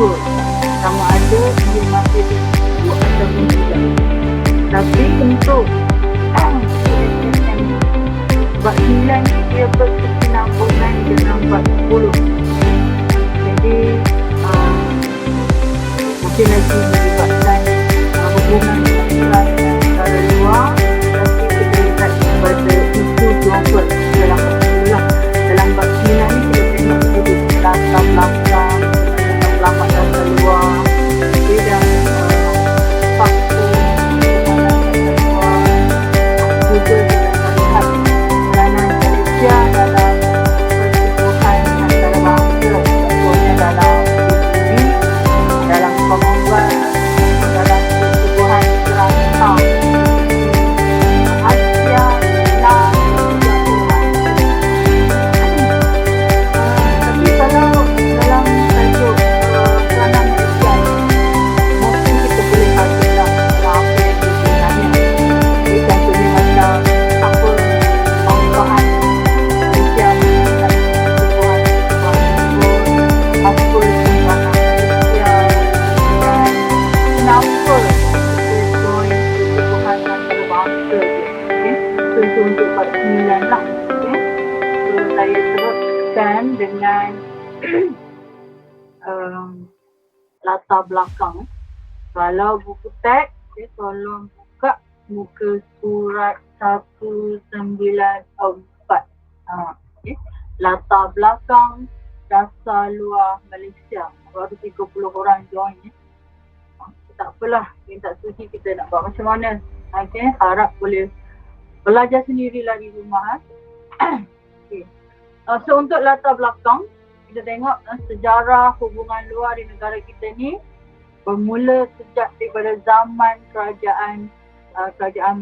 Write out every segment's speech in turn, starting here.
sure sama ada dia masih tersebut ataupun tidak. Tapi untuk SSM bab 9 ni dia berkesinambungan dengan bab 10. Jadi masih lagi melibatkan hubungan bilateral dengan negara luar, tapi kita lihat kepada isu global dalam bab 10 lah. Dalam bab 9 ni kita tengok dulu latar belakang, latar dasar luar, dan faktor dasar luar. Juga kita akan lihat peranan Malaysia dalam pertubuhan antara bangsa, contohnya dalam PBB, dalam Commonwealth, dalam pertubuhan serantau Asia, dan juga tapi kalau dalam tajuk peranan Malaysia mungkin kita boleh kajilah apa yang sebenarnya. Jadi contohnya macam apa manfaat Malaysia melihat pertubuhan tersebut, apa sumbangan Malaysia, dan kenapa kita join pertubuhan antarabangsa je. So itu untuk bab 9 lah. So saya teruskan dengan latar belakang. Kalau buku teks, tolong buka muka surat 194. Latar belakang dasar luar Malaysia. Baru 30 orang join. Tak apalah, yang tak suci kita nak buat macam mana. Harap boleh belajar sendirilah di rumah. So untuk latar belakang, kita tengok sejarah hubungan luar di negara kita ni bermula sejak daripada zaman kerajaan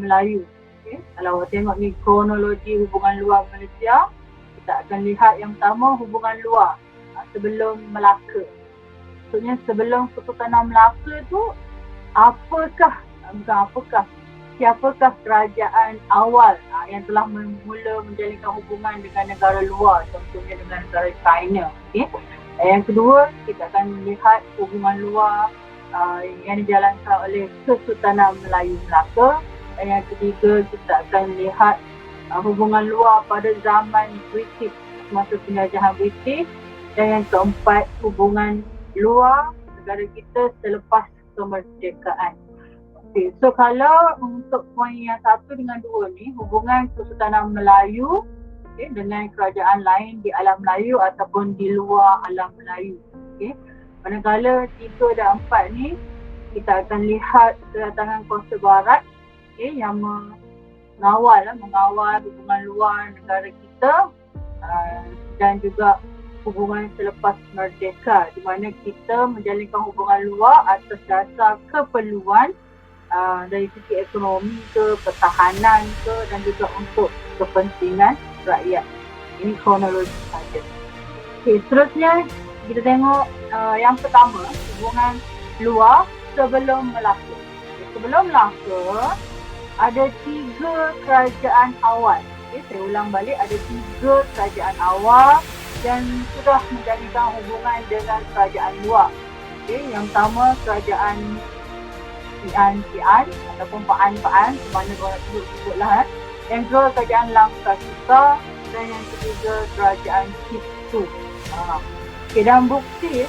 Melayu. Kalau tengok ni kronologi hubungan luar Malaysia, kita akan lihat yang pertama hubungan luar sebelum Melaka. Maksudnya sebelum Kesultanan Melaka tu siapakah kerajaan awal yang telah mula menjalinkan hubungan dengan negara luar, contohnya dengan negara China. Yang kedua, kita akan melihat hubungan luar yang dijalankan oleh Kesultanan Melayu Melaka. Dan yang ketiga, kita akan lihat hubungan luar pada zaman British, masa penjajahan British. Dan yang keempat, hubungan luar negara kita selepas kemerdekaan. Okay, so kalau untuk poin yang 1 dengan 2 ni, hubungan Kesultanan Melayu dengan kerajaan lain di alam Melayu ataupun di luar alam Melayu. Manakala 3 dan 4 ni, kita akan lihat kedatangan kuasa barat yang mengawal hubungan luar negara kita dan juga hubungan selepas merdeka, di mana kita menjalinkan hubungan luar atas dasar keperluan dari sisi ekonomi ke, pertahanan ke, dan juga untuk kepentingan rakyat. Ini kronologi saja. Okay, seterusnya kita tengok yang pertama, hubungan luar sebelum Melaka. Sebelum Melaka ada 3 kerajaan awal. Saya ulang balik, ada 3 kerajaan awal dan sudah menjalinkan hubungan dengan kerajaan luar. Yang pertama kerajaan Pian ataupun Paan, mana orang sebut-sebutlah. Yang kedua kerajaan Langkasuka dan yang ketiga kerajaan Kiptu. Dan bukti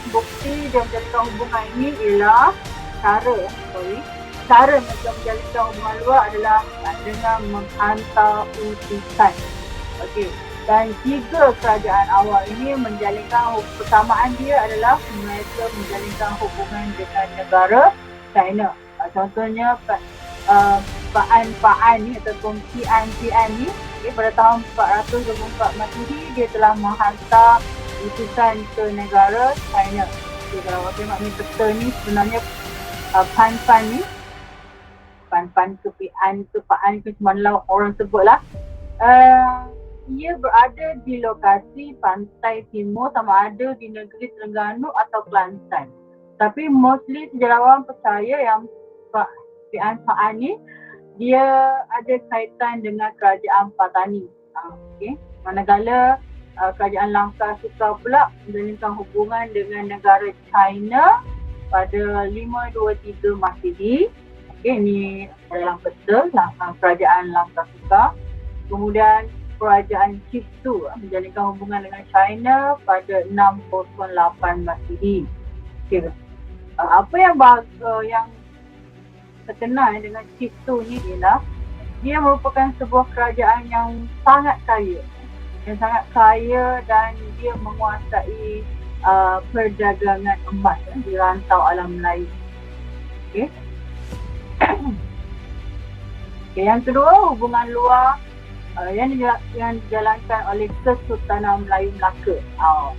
dia menjalinkan hubungan ini ialah cara mereka menjalinkan hubungan luar adalah dengan menghantar utusan. Dan 3 kerajaan awal ini menjalinkan persamaan dia adalah mereka menjalinkan hubungan dengan negara China. Contohnya Paan ni ataupun Pian ni pada tahun 424 Masihi dia telah menghantar utusan ke negara China. Kalau awak tengok ni peta ni sebenarnya Pan ke Pian ke Paan ke mana orang sebutlah. Ia berada di lokasi pantai timur sama ada di negeri Terengganu atau Kelantan. Tapi mostly sejarawan percaya yang Paan ni dia ada kaitan dengan kerajaan Patani. Manakala kerajaan Langkah Suka pula menjalinkan hubungan dengan negara China pada 523 Masihi. Okey, ini dalam peta kerajaan Langkah Suka. Kemudian kerajaan Chiftu menjalinkan hubungan dengan China pada 608 Masihi. Okey. Apa yang terkenal dengan Chiftu ni ialah dia merupakan sebuah kerajaan yang sangat kaya dan dia menguasai perdagangan emas di rantau alam Melayu. Okey. Okay, yang kedua, hubungan luar yang dijalankan oleh Kesultanan Melayu Melaka.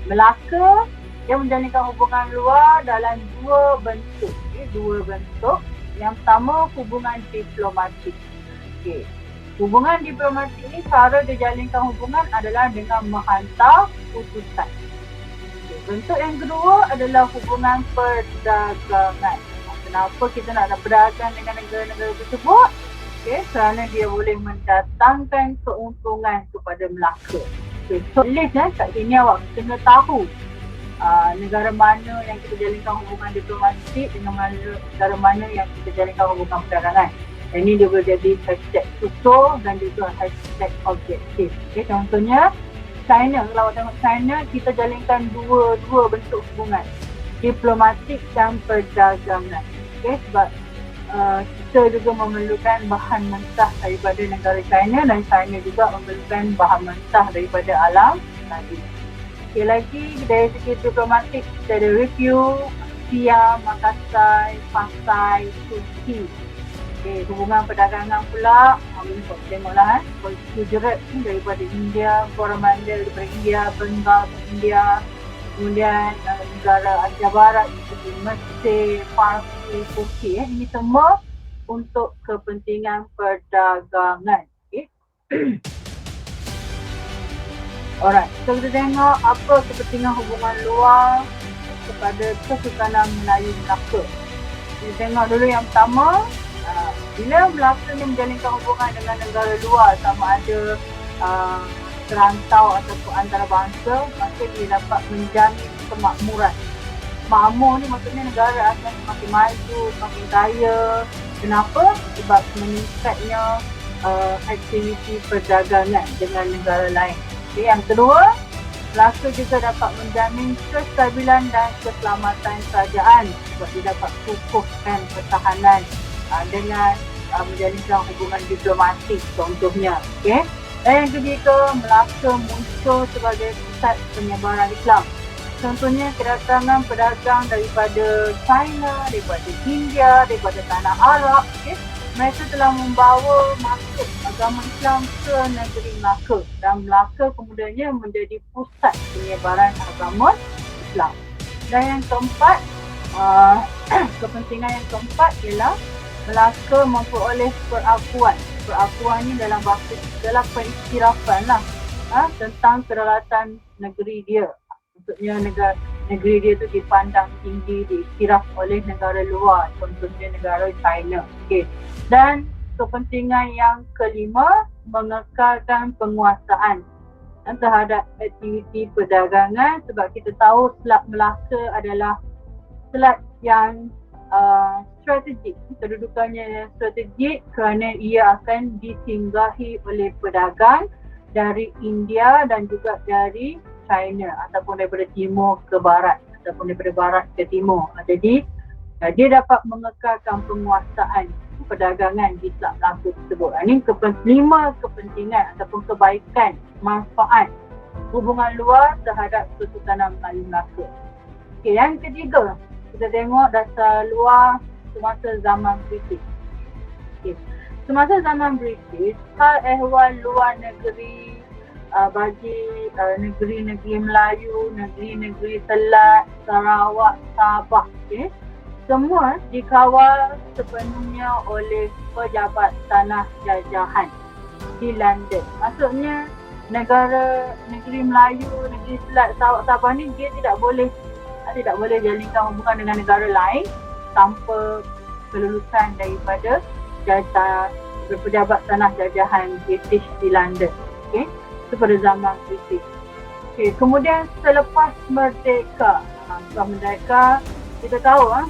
Melaka dia menjalinkan hubungan luar dalam dua bentuk. Yang pertama, hubungan diplomatik. Okay. Hubungan diplomatik ini, cara dijalinkan hubungan adalah dengan menghantar utusan. Okay. Bentuk yang kedua adalah hubungan perdagangan. Kenapa kita nak berdagang dengan negara-negara tersebut? Okay, kerana dia boleh mendatangkan keuntungan kepada Melaka. Okay, so list kat sini awak kena tahu negara mana yang kita jalinkan hubungan diplomatik dengan negara mana yang kita jalinkan hubungan perdagangan. Ini dia boleh jadi hashtag usul dan juga hashtag objektif. Okay, contohnya China, kalau awak tengok China, kita jalinkan dua bentuk hubungan, diplomatik dan perdagangan. Okay, sebab kita juga memerlukan bahan mentah daripada negara China dan China juga memerlukan bahan mentah daripada alam Melayu. Okay, lagi dari segi diplomatik, kita ada review, Siam, Makassar, Pasai, Turki. Okay, hubungan perdagangan pula, kita tengoklah Gujarat daripada India, Coromandel daripada India, Bengal daripada India, kemudian negara Asia Barat seperti Mesir, Parsi, Turki. Ini semua untuk kepentingan perdagangan. Okay. Alright, so kita tengok apa kepentingan hubungan luar kepada Kesultanan Melayu Melaka. Kita tengok dulu yang pertama, bila Melaka ni menjalinkan hubungan dengan negara luar, sama ada serantau ataupun antarabangsa, maka dia dapat menjamin kemakmuran. Makmur ni maksudnya negara akan semakin maju, semakin kaya. Kenapa? Sebab meningkatnya aktiviti perdagangan dengan negara lain. Okay, yang kedua, Melaka juga dapat menjamin kestabilan dan keselamatan kerajaan sebab dia dapat kukuhkan pertahanan dengan menjalinkan hubungan diplomatik contohnya. Okay. Dan yang ketiga, Melaka muncul sebagai pusat penyebaran Islam. Contohnya kedatangan pedagang daripada China, daripada India, daripada tanah Arab. Okay. Mereka telah membawa masuk agama Islam ke negeri Melaka dan Melaka kemudiannya menjadi pusat penyebaran agama Islam. Dan yang keempat, kepentingan yang keempat ialah Melaka memperoleh perakuan. Perakuan ni dalam bahasa dalam penistirafan lah tentang kedaulatan negeri dia. Maksudnya negeri dia tu dipandang tinggi, diiktiraf oleh negara luar, contohnya negara China. Okay. Dan kepentingan yang kelima, mengekalkan penguasaan terhadap aktiviti perdagangan sebab kita tahu Selat Melaka adalah selat yang strategik. Kedudukannya strategik kerana ia akan disinggahi oleh pedagang dari India dan juga dari China ataupun daripada timur ke barat ataupun daripada barat ke timur. Jadi dia dapat mengekalkan penguasaan perdagangan di Selat Melaka tersebut. Ini lima kepentingan ataupun kebaikan, manfaat hubungan luar terhadap Kesultanan Melayu Melaka. Okay, yang ketiga, kita tengok dasar luar semasa zaman British. Okay. Semasa zaman British, hal ehwal luar negeri bagi negeri-negeri Melayu, negeri-negeri Selat, Sarawak, Sabah, okay, semua dikawal sepenuhnya oleh pejabat tanah jajahan di London. Maksudnya negeri Melayu, negeri Selat, Sarawak, Sabah ni dia tidak boleh jalinkan hubungan dengan negara lain tanpa kelulusan daripada pejabat tanah jajahan British di London. Okay? Itu pada zaman British. Okay, kemudian selepas merdeka, setelah merdeka, kita tahu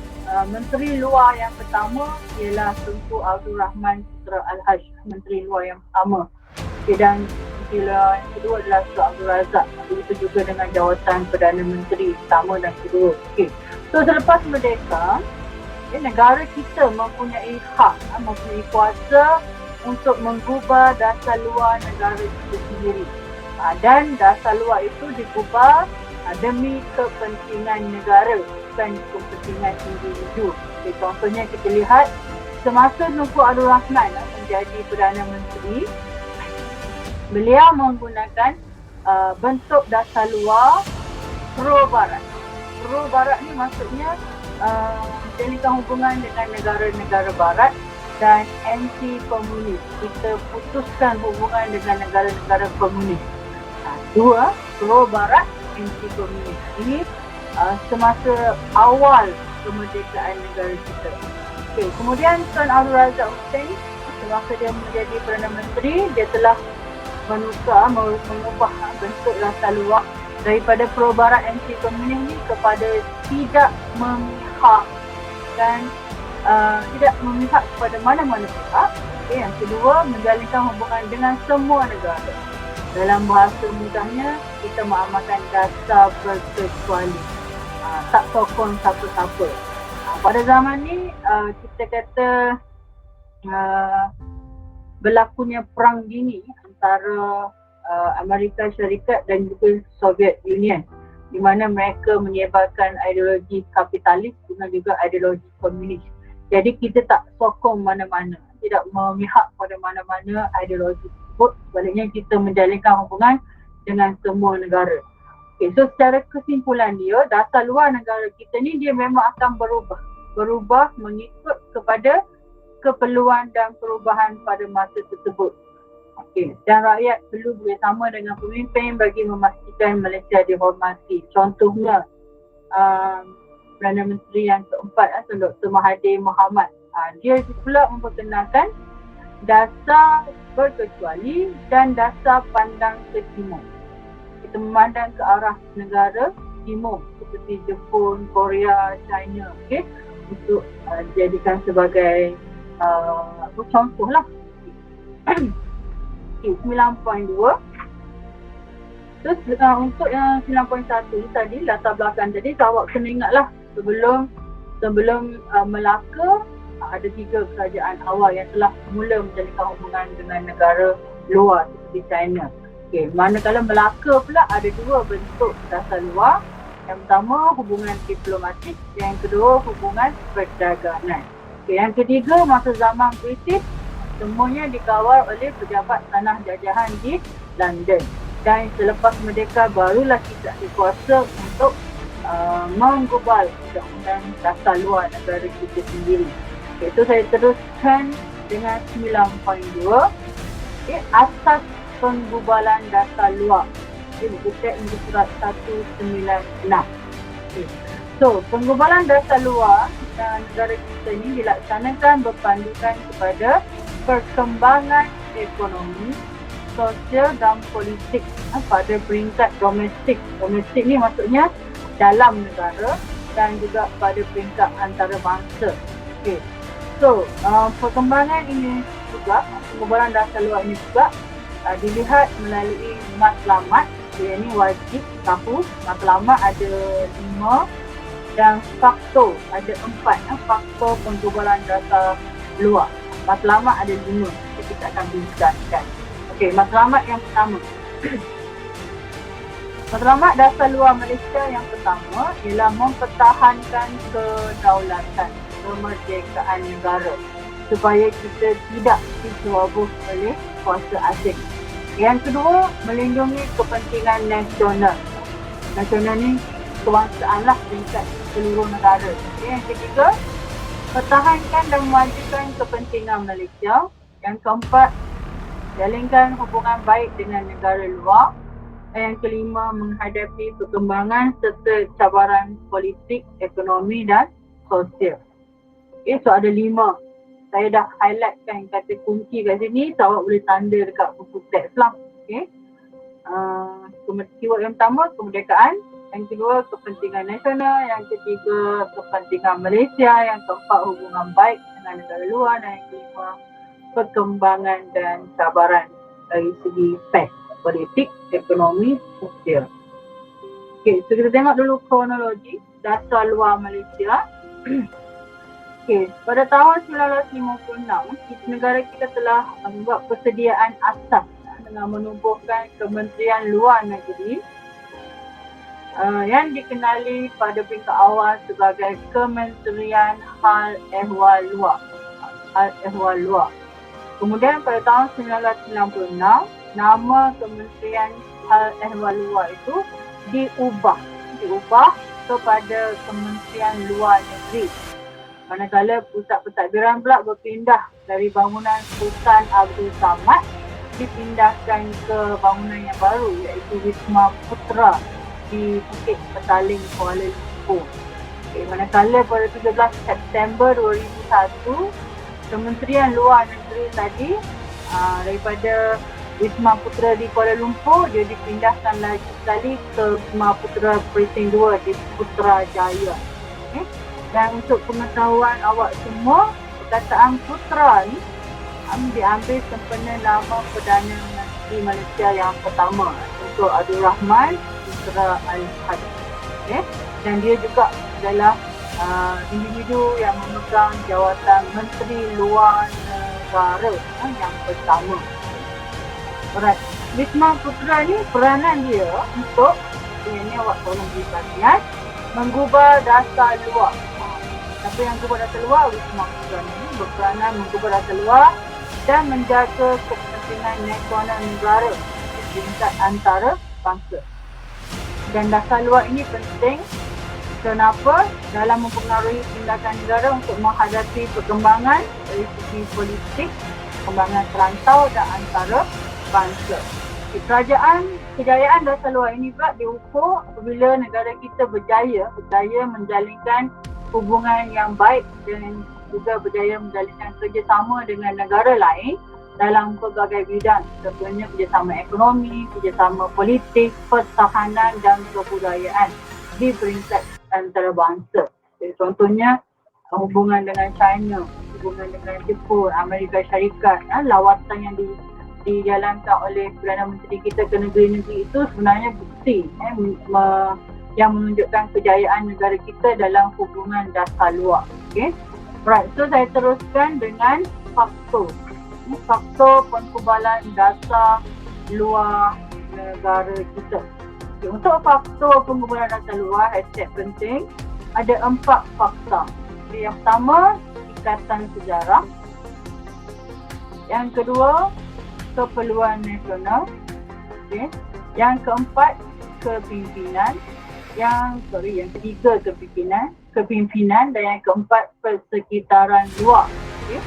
Menteri Luar yang pertama ialah Tunku Abdul Rahman Putra Al-Haj, Menteri Luar yang pertama. Okay, dan yang kedua adalah Dr. Abdul Razak. Begitu juga dengan jawatan Perdana Menteri pertama dan kedua. Okay. So selepas merdeka, negara kita mempunyai hak, mempunyai kuasa untuk mengubah dasar luar negara kita sendiri. Dan dasar luar itu digubah demi kepentingan negara, bukan kepentingan individu. Okay, contohnya kita lihat semasa Tunku Abdul Rahman menjadi Perdana Menteri, beliau menggunakan bentuk dasar luar pro-barat. Pro-barat ni maksudnya menjalinkan hubungan dengan negara-negara barat dan anti-komunis. Kita putuskan hubungan dengan negara-negara komunis. Dua, pro-barat, anti-komunis. Ini semasa awal kemerdekaan negara kita. Okay, kemudian Tuan Abdul Razak Hussein, semasa dia menjadi Perdana Menteri, dia telah mengubah bentuk dasar luar daripada pro-barat anti-komunis ni kepada tidak memihak dan tidak memihak kepada mana-mana pihak. Okay, yang kedua, menjalinkan hubungan dengan semua negara. Dalam bahasa mudahnya, kita mengamalkan dasar berkecuali. Tak sokong siapa-siapa. Pada zaman ni, kita kata berlakunya perang dingin antara Amerika Syarikat dan juga Soviet Union, di mana mereka menyebarkan ideologi kapitalis dengan juga ideologi komunis. Jadi kita tak sokong mana-mana, tidak memihak pada mana-mana ideologi tersebut. Sebaliknya kita menjalinkan hubungan dengan semua negara. Okay, so secara kesimpulan dia, dasar luar negara kita ni dia memang akan berubah mengikut kepada keperluan dan perubahan pada masa tersebut. Okay. Dan rakyat perlu bersama dengan pemimpin bagi memastikan Malaysia dihormati. Contohnya Perdana Menteri yang keempat, Dr. Mahathir Mohamad. Dia pula memperkenalkan dasar berkecuali dan dasar pandang ke timur. Kita memandang ke arah negara timur seperti Jepun, Korea, China, okay, untuk dijadikan sebagai contoh lah. 9.2. Terus untuk yang 9.1 tadi, latar belakang tadi, awak kena ingatlah sebelum Melaka ada 3 kerajaan awal yang telah mula menjalinkan hubungan dengan negara luar seperti China. Okay, manakala Melaka pula ada 2 bentuk dasar luar. Yang pertama hubungan diplomatik, yang kedua hubungan perdagangan. Okay, yang ketiga masa zaman British, semuanya dikawal oleh pejabat tanah jajahan di London. Dan selepas merdeka barulah kita ada kuasa untuk menggubal undang-undang dasar luar negara kita sendiri. Okay, so saya teruskan dengan 9.2. Okay, asas penggubalan dasar luar. Okay, bukan di surat 196. Okay. So, penggubalan dasar luar negara kita ini dilaksanakan berpandukan kepada perkembangan ekonomi, sosial dan politik pada peringkat domestik. Domestik ni maksudnya dalam negara dan juga pada peringkat antarabangsa. Okay. So, perkembangan ini juga, penggubalan dasar luar ini juga dilihat melalui matlamat. Ini wajib tahu, matlamat ada 5 dan faktor ada 4. Faktor penggubalan dasar luar. Matlamat ada 5. Kita akan bincangkan. Okey, matlamat yang pertama. Matlamat dasar luar Malaysia yang pertama ialah mempertahankan kedaulatan, kemerdekaan negara supaya kita tidak diceroboh oleh kuasa asing. Yang kedua, melindungi kepentingan nasional. Nasional ni kebangsaan lah tingkat seluruh negara. Yang ketiga, pertahankan dan memajukan kepentingan Malaysia. Yang keempat, jalinkan hubungan baik dengan negara luar. Yang kelima, menghadapi perkembangan serta cabaran politik, ekonomi dan sosial. Okay, so ada 5. Saya dah highlightkan kata kunci kat sini, so awak boleh tanda dekat buku teks lah. Okay. Keyword yang pertama kemerdekaan, yang kedua kepentingan nasional, yang ketiga kepentingan Malaysia, yang keempat hubungan baik dengan negara luar, dan yang kelima perkembangan dan cabaran dari segi politik, ekonomi, sosial. Okay, so kita tengok dulu kronologi dasar luar Malaysia. Okay, pada tahun 1956, negara kita telah membuat persediaan asas dengan menubuhkan Kementerian Luar Negeri yang dikenali pada peringkat awal sebagai Kementerian Hal Ehwal Luar. Kemudian pada tahun 1996, nama Kementerian Hal Ehwal Luar itu diubah kepada Kementerian Luar Negeri. Manakala pusat pentadbiran pula berpindah dari bangunan Sultan Abdul Samad dipindahkan ke bangunan yang baru iaitu Wisma Putra di Bukit Petaling, Kuala Lumpur. Okay, manakala pada 17 September 2001, Kementerian Luar Negeri tadi daripada Wisma Putra di Kuala Lumpur dia dipindahkan lagi sekali ke Wisma Putra Precinct 2 di Putrajaya. Okay. Dan untuk pengetahuan awak semua, perkataan Putra ni diambil sempena nama Perdana Menteri Malaysia yang pertama, Tun Abdul Rahman Putra Al-Hadi. Okay. Dan dia juga adalah individu yang memegang jawatan Menteri Luar Negara yang pertama. Alright, Wisma Putra ni peranan dia untuk, ini awak tolong beri perhatian, menggubah dasar luar. Siapa yang gubah dasar luar? Wisma Putra ni berperanan menggubah dasar luar dan menjaga kepentingan nasional negara di peringkat antarabangsa. Dan dasar luar ini penting. Kenapa? Dalam mempengaruhi tindakan negara untuk menghadapi perkembangan dari segi politik, perkembangan terantau dan antarabangsa. Kejayaan dasar luar ini pula diukur apabila negara kita berjaya menjalinkan hubungan yang baik dan juga berjaya menjalinkan kerjasama dengan negara lain dalam pelbagai bidang, contohnya kerjasama ekonomi, kerjasama politik, pertahanan dan kebudayaan di peringkat antarabangsa. Contohnya hubungan dengan China, hubungan dengan Jepun, Amerika Syarikat, lawatan yang dijalankan oleh Perdana Menteri kita ke negeri-negeri itu sebenarnya bukti yang menunjukkan kejayaan negara kita dalam hubungan dasar luar. Okay. Right, so saya teruskan dengan faktor pengkubalan dasar luar negara kita. Okay, untuk faktor pengkubalan dasar luar, hashtag penting, ada 4 faktor. Okay, yang pertama, ikatan sejarah. Yang kedua, keperluan nasional. Okay. Yang keempat, kepimpinan. Yang ketiga kepimpinan dan yang keempat persekitaran luar. Okay.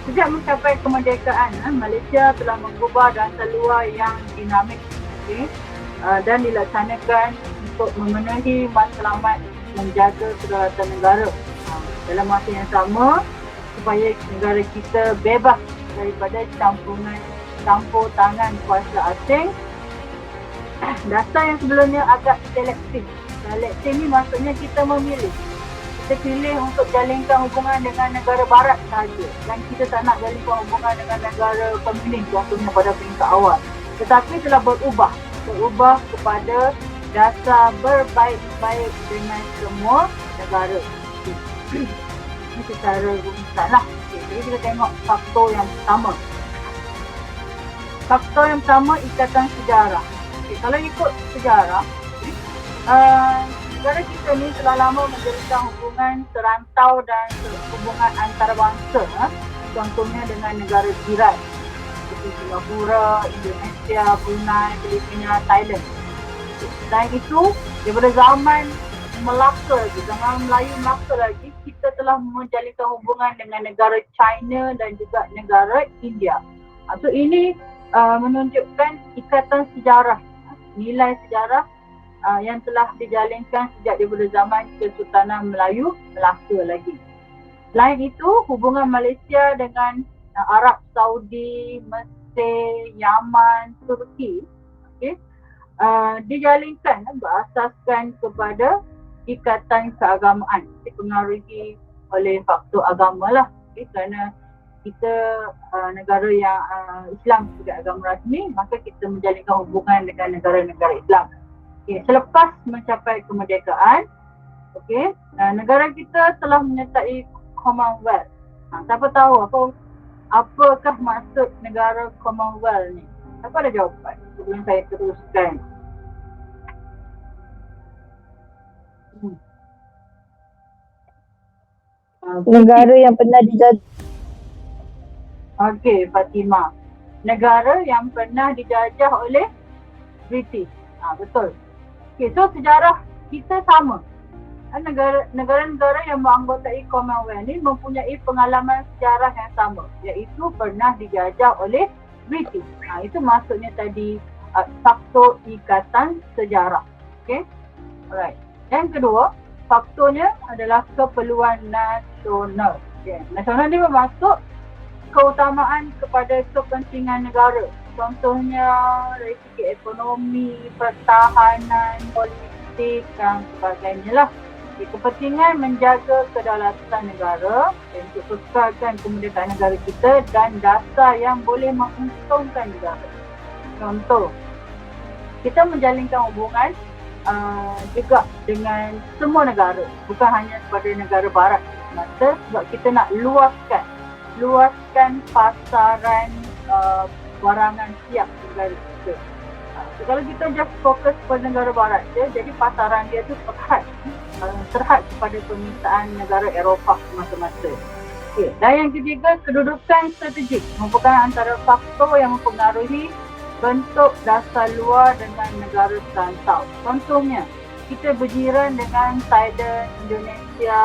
Sejak mencapai kemerdekaan, Malaysia telah mengubah dasar luar yang dinamik, okay, dan dilaksanakan untuk memenuhi matlamat menjaga kedaulatan negara. Dalam masa yang sama, supaya negara kita bebas daripada campur tangan kuasa asing. Dasar yang sebelumnya agak selektif. Selektif ni maksudnya kita memilih. Kita pilih untuk jalinkan hubungan dengan negara barat sahaja. Dan kita tak nak jalinkan hubungan dengan negara komunis, contohnya pada peringkat awal. Tetapi telah berubah kepada dasar berbaik-baik dengan semua negara. Ini secara rumisan lah. Jadi kita tengok faktor yang pertama. Faktor yang pertama, ikatan sejarah. Kalau ikut sejarah, negara kita ni telah lama menjalinkan hubungan terantau dan hubungan antarabangsa, contohnya dengan negara jiran seperti Singapura, Indonesia, Brunei, Filipina, Thailand. Selain itu, daripada zaman Melayu Melaka lagi, kita telah menjalinkan hubungan dengan negara China dan juga negara India. So ini menunjukkan ikatan sejarah, nilai sejarah yang telah dijalinkan sejak daripada zaman Kesultanan Melayu Melaka lagi. Selain itu, hubungan Malaysia dengan Arab Saudi, Mesir, Yaman, Turki Okay. Dijalinkan berasaskan kepada ikatan keagamaan, dipengaruhi oleh faktor agama lah. Okay. Kerana kita negara yang Islam sebagai agama rasmi, maka kita menjalinkan hubungan dengan negara-negara Islam. Okay. Selepas mencapai kemerdekaan, okay, negara kita telah menyertai Commonwealth. Siapa tahu apakah maksud negara Commonwealth ni? Siapa ada jawapan sebelum saya teruskan? Negara yang pernah dijajah. Okey, Fatimah. Negara yang pernah dijajah oleh British. Betul. Okey, so sejarah kita sama. Negara-negara yang menganggotai Commonwealth ni mempunyai pengalaman sejarah yang sama, iaitu pernah dijajah oleh British. Itu maksudnya tadi faktor ikatan sejarah. Okey. Alright. Yang kedua, faktornya adalah keperluan nasional. Okay. Nasional ni bermaksud keutamaan kepada kepentingan negara. Contohnya dari segi ekonomi, pertahanan, politik dan sebagainya lah. Kepentingan menjaga kedaulatan negara untuk kekalkan kemerdekaan negara kita dan dasar yang boleh menguntungkan negara. Contoh, kita menjalinkan hubungan juga dengan semua negara, bukan hanya kepada negara barat semata, sebab kita nak luaskan pasaran barangan siap negara kita. So, kalau kita just fokus pada negara barat je, jadi pasaran dia tu terhad kepada permintaan negara Eropah semata-mata. Okay. Dan yang ketiga, kedudukan strategik merupakan antara faktor yang mempengaruhi bentuk dasar luar dengan negara perantau. Contohnya, kita berjiran dengan Thailand, Indonesia,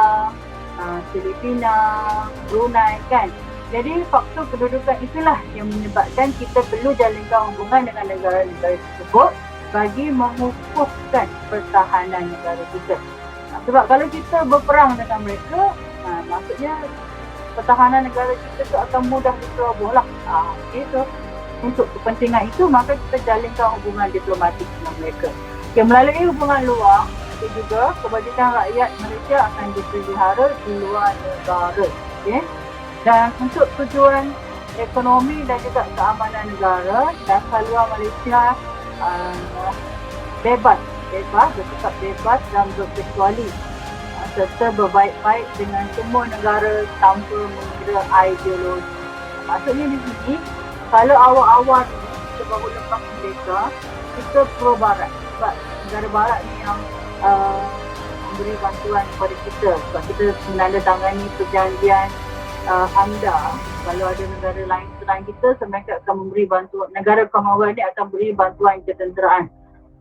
Filipina, Brunei kan. Jadi faktor kedudukan itulah yang menyebabkan kita perlu jalinkan hubungan dengan negara-negara tersebut bagi mengukuhkan pertahanan negara kita. Sebab kalau kita berperang dengan mereka, maksudnya pertahanan negara kita tu akan mudah diceroboh lah. Okay, so untuk kepentingan itu, maka kita jalinkan hubungan diplomatik dengan mereka. Okay, melalui hubungan luar, juga kebajikan rakyat Malaysia akan dipelihara di luar negara. Okay? Dan untuk tujuan ekonomi dan juga keamanan negara, dasar luar Malaysia bersikap bebas dan berkecuali serta berbaik-baik dengan semua negara tanpa mengira ideologi. Maksudnya di sini, kalau awal-awal kita baru lepas merdeka, kita pro barat. Sebab negara barat ni yang memberi bantuan kepada kita. Sebab kita menandatangani perjanjian AMDA. Kalau ada negara lain serang kita, mereka akan memberi bantuan. Negara Commonwealth ni akan beri bantuan ketenteraan.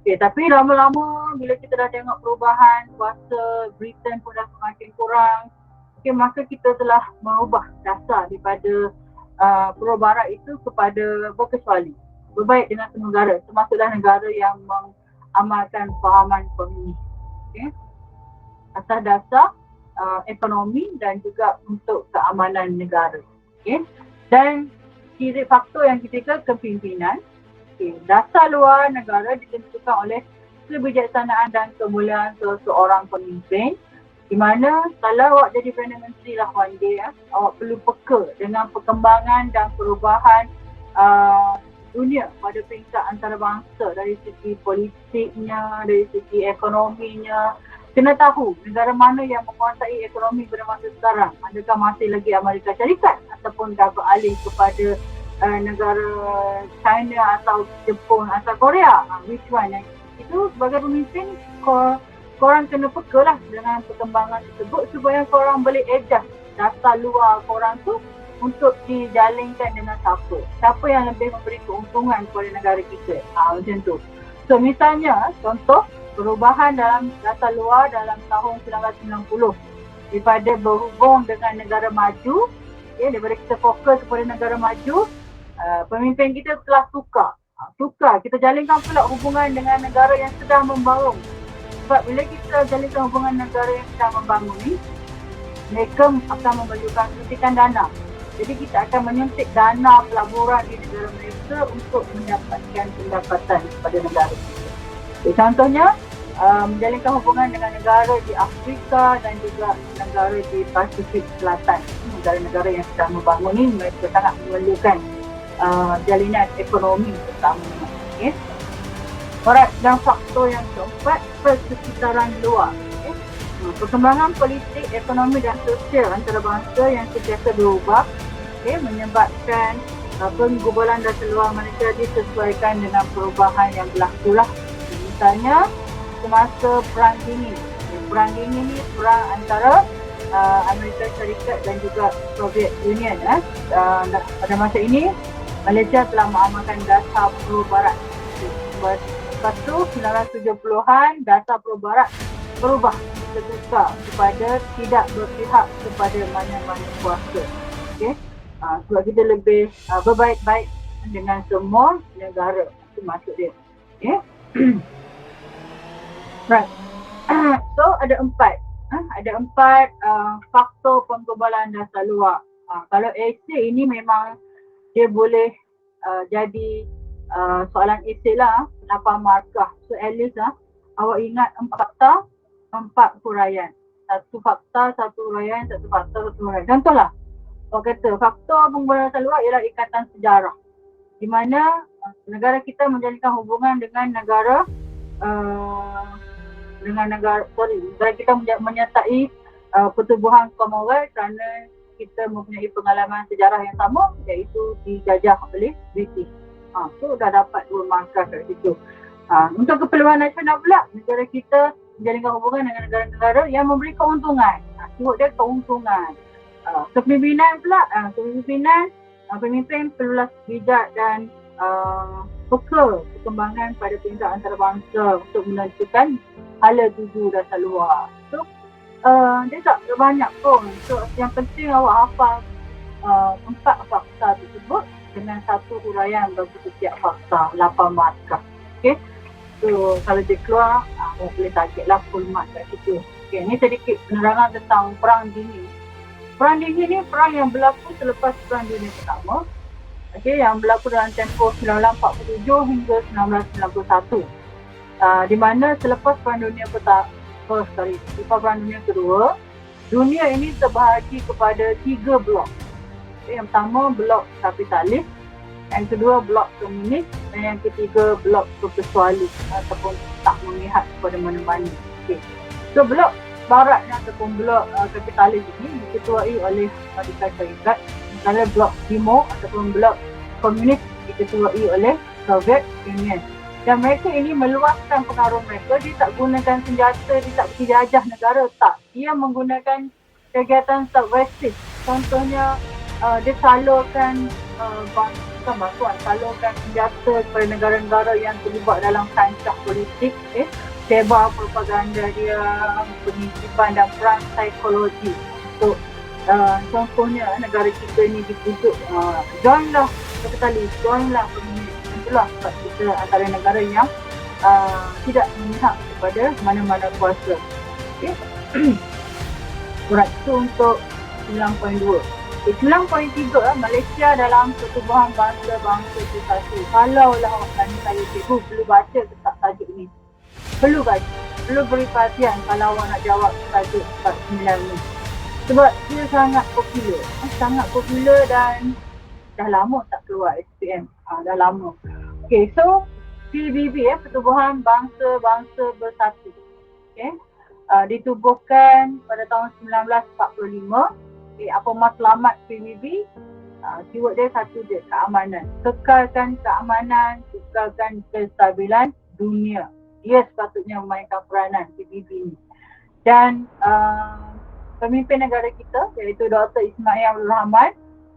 Okay, tapi lama-lama bila kita dah tengok perubahan kuasa Britain pun dah semakin kurang, okay, maka kita telah mengubah dasar daripada pro barat itu kepada berkecuali, berbaik dengan semua negara, termasuklah negara yang mengamalkan fahaman komunis. Okay. Atas dasar ekonomi dan juga untuk keamanan negara. Okay. Dan ciri faktor yang ketiga, kepimpinan. Okay. Dasar luar negara ditentukan oleh kebijaksanaan dan kemuliaan seseorang pemimpin, di mana kalau awak jadi Perdana Menteri lah one day, awak perlu peka dengan perkembangan dan perubahan dunia pada peringkat antarabangsa, dari segi politiknya, dari segi ekonominya. Kena tahu negara mana yang menguasai ekonomi pada masa sekarang. Adakah masih lagi Amerika Syarikat ataupun dah beralih kepada negara China atau Jepun atau Korea? Which one? Itu sebagai pemimpin, korang kena peka lah dengan perkembangan tersebut supaya korang boleh adjust dasar luar korang tu untuk dijalinkan dengan siapa yang lebih memberi keuntungan kepada negara kita. Macam tu. So misalnya, contoh perubahan dalam dasar luar dalam tahun 1990 daripada berhubung dengan negara maju, daripada kita fokus kepada negara maju, pemimpin kita telah tukar. Kita jalinkan pula hubungan dengan negara yang sedang membangun. Sebab bila kita jalinkan hubungan negara yang sedang membangun ni, mereka akan memerlukan suntikan dana Jadi kita akan menyuntik dana pelaburan di negara mereka untuk mendapatkan pendapatan kepada negara kita. Contohnya, menjalinkan hubungan dengan negara di Afrika dan juga negara di Pasifik Selatan. Negara-negara yang sedang membangun ini mereka sangat memerlukan jalinan ekonomi terutama. Okay. Alright, dan faktor yang keempat, persekitaran luar. Okay. Perkembangan politik, ekonomi dan sosial antarabangsa yang sentiasa berubah, okay, menyebabkan penggubalan dasar luar Malaysia disesuaikan dengan perubahan yang berlaku lah. Misalnya, semasa Perang Dingin. Perang Dingin ni perang antara Amerika Syarikat dan juga Soviet Union. Pada masa ini, Malaysia telah mengamalkan dasar Pro Barat. Lepas tu 1970-an dasar Pro Barat berubah tertukar kepada tidak berpihak kepada mana-mana kuasa. Okay? Sebab kita lebih berbaik-baik dengan semua negara. Itu maksud dia. Okay? Right. So ada empat faktor penggubalan dasar luar. Kalau esei ini memang dia boleh jadi soalan esei lah, 8 markah. So at least awak ingat 4 fakta, 4 huraian. 1 fakta, 1 huraian, 1 fakta, 1 huraian. Contohlah, awak kata faktor penggubalan dasar luar ialah ikatan sejarah. Di mana negara kita menjalinkan hubungan dengan negara negara kita menyertai pertubuhan Commonwealth kerana kita mempunyai pengalaman sejarah yang sama, iaitu dijajah oleh British. So dah dapat 2 markah kat situ. Untuk keperluan nasional pula, negara kita menjalinkan hubungan dengan negara-negara yang memberi keuntungan. Sebut dia keuntungan. Kepimpinan pula, pemimpin perlulah bijak dan peka perkembangan pada peringkat antarabangsa untuk menentukan hala tuju dasar luar. So, dia tak banyak pun. So, yang penting awak hafal 4 fakta tersebut dengan 1 huraian bagi setiap fakta, 8 markah. Okay. So, kalau dia keluar, awak boleh targetlah full mark kat situ. Okay, ni sedikit penerangan tentang Perang Dingin. Perang Dingin ni perang yang berlaku selepas Perang Dunia Pertama. Okay, yang berlaku dalam tempoh 1947 hingga 1991. Di mana selepas Perang Dunia selepas Perang Dunia Kedua, dunia ini terbahagi kepada 3 blok. Okay, yang pertama blok kapitalis, yang kedua blok komunis, dan yang ketiga blok sosialis ataupun tak memihak kepada mana-mana. Okay. So blok barat ataupun blok kapitalis ini diketuai oleh Amerika Syarikat, sementara blok timur ataupun blok komunis diketuai oleh Soviet Union. Dan mereka ini meluaskan pengaruh mereka. Dia tak gunakan senjata, dia tak pergi jajah negara, tak. Dia menggunakan kegiatan subversif. Contohnya, dia salurkan salurkan senjata kepada negara-negara yang terlibat dalam kancah politik. Sebar propaganda dia, penitipan dan perang psikologi. So, contohnya negara kita ni dipujuk, joinlah kapitalis, joinlah komunis. Itulah sebab kita antara negara yang tidak memihak kepada mana-mana kuasa. Okay. Alright, itu untuk 9.2. 9.3, Malaysia dalam pertubuhan bangsa-bangsa bersatu. Kalaulah awak tanya saya, cikgu perlu baca ke tak tajuk ni? Perlu baca. Perlu beri perhatian kalau awak nak jawab tajuk 49 ni. Sebab dia sangat popular. Sangat popular dan dah lama tak keluar SPM. Dah lama. Okay, so PBB, Pertubuhan Bangsa-Bangsa Bersatu. Okay. Ditubuhkan pada tahun 1945. Okay, apa matlamat PBB? Keyword dia satu je, keamanan. Kekalkan keamanan, kekalkan kestabilan dunia. Dia sepatutnya memainkan peranan PBB ni. Dan pemimpin negara kita, iaitu Dr. Ismail Abdul Rahman,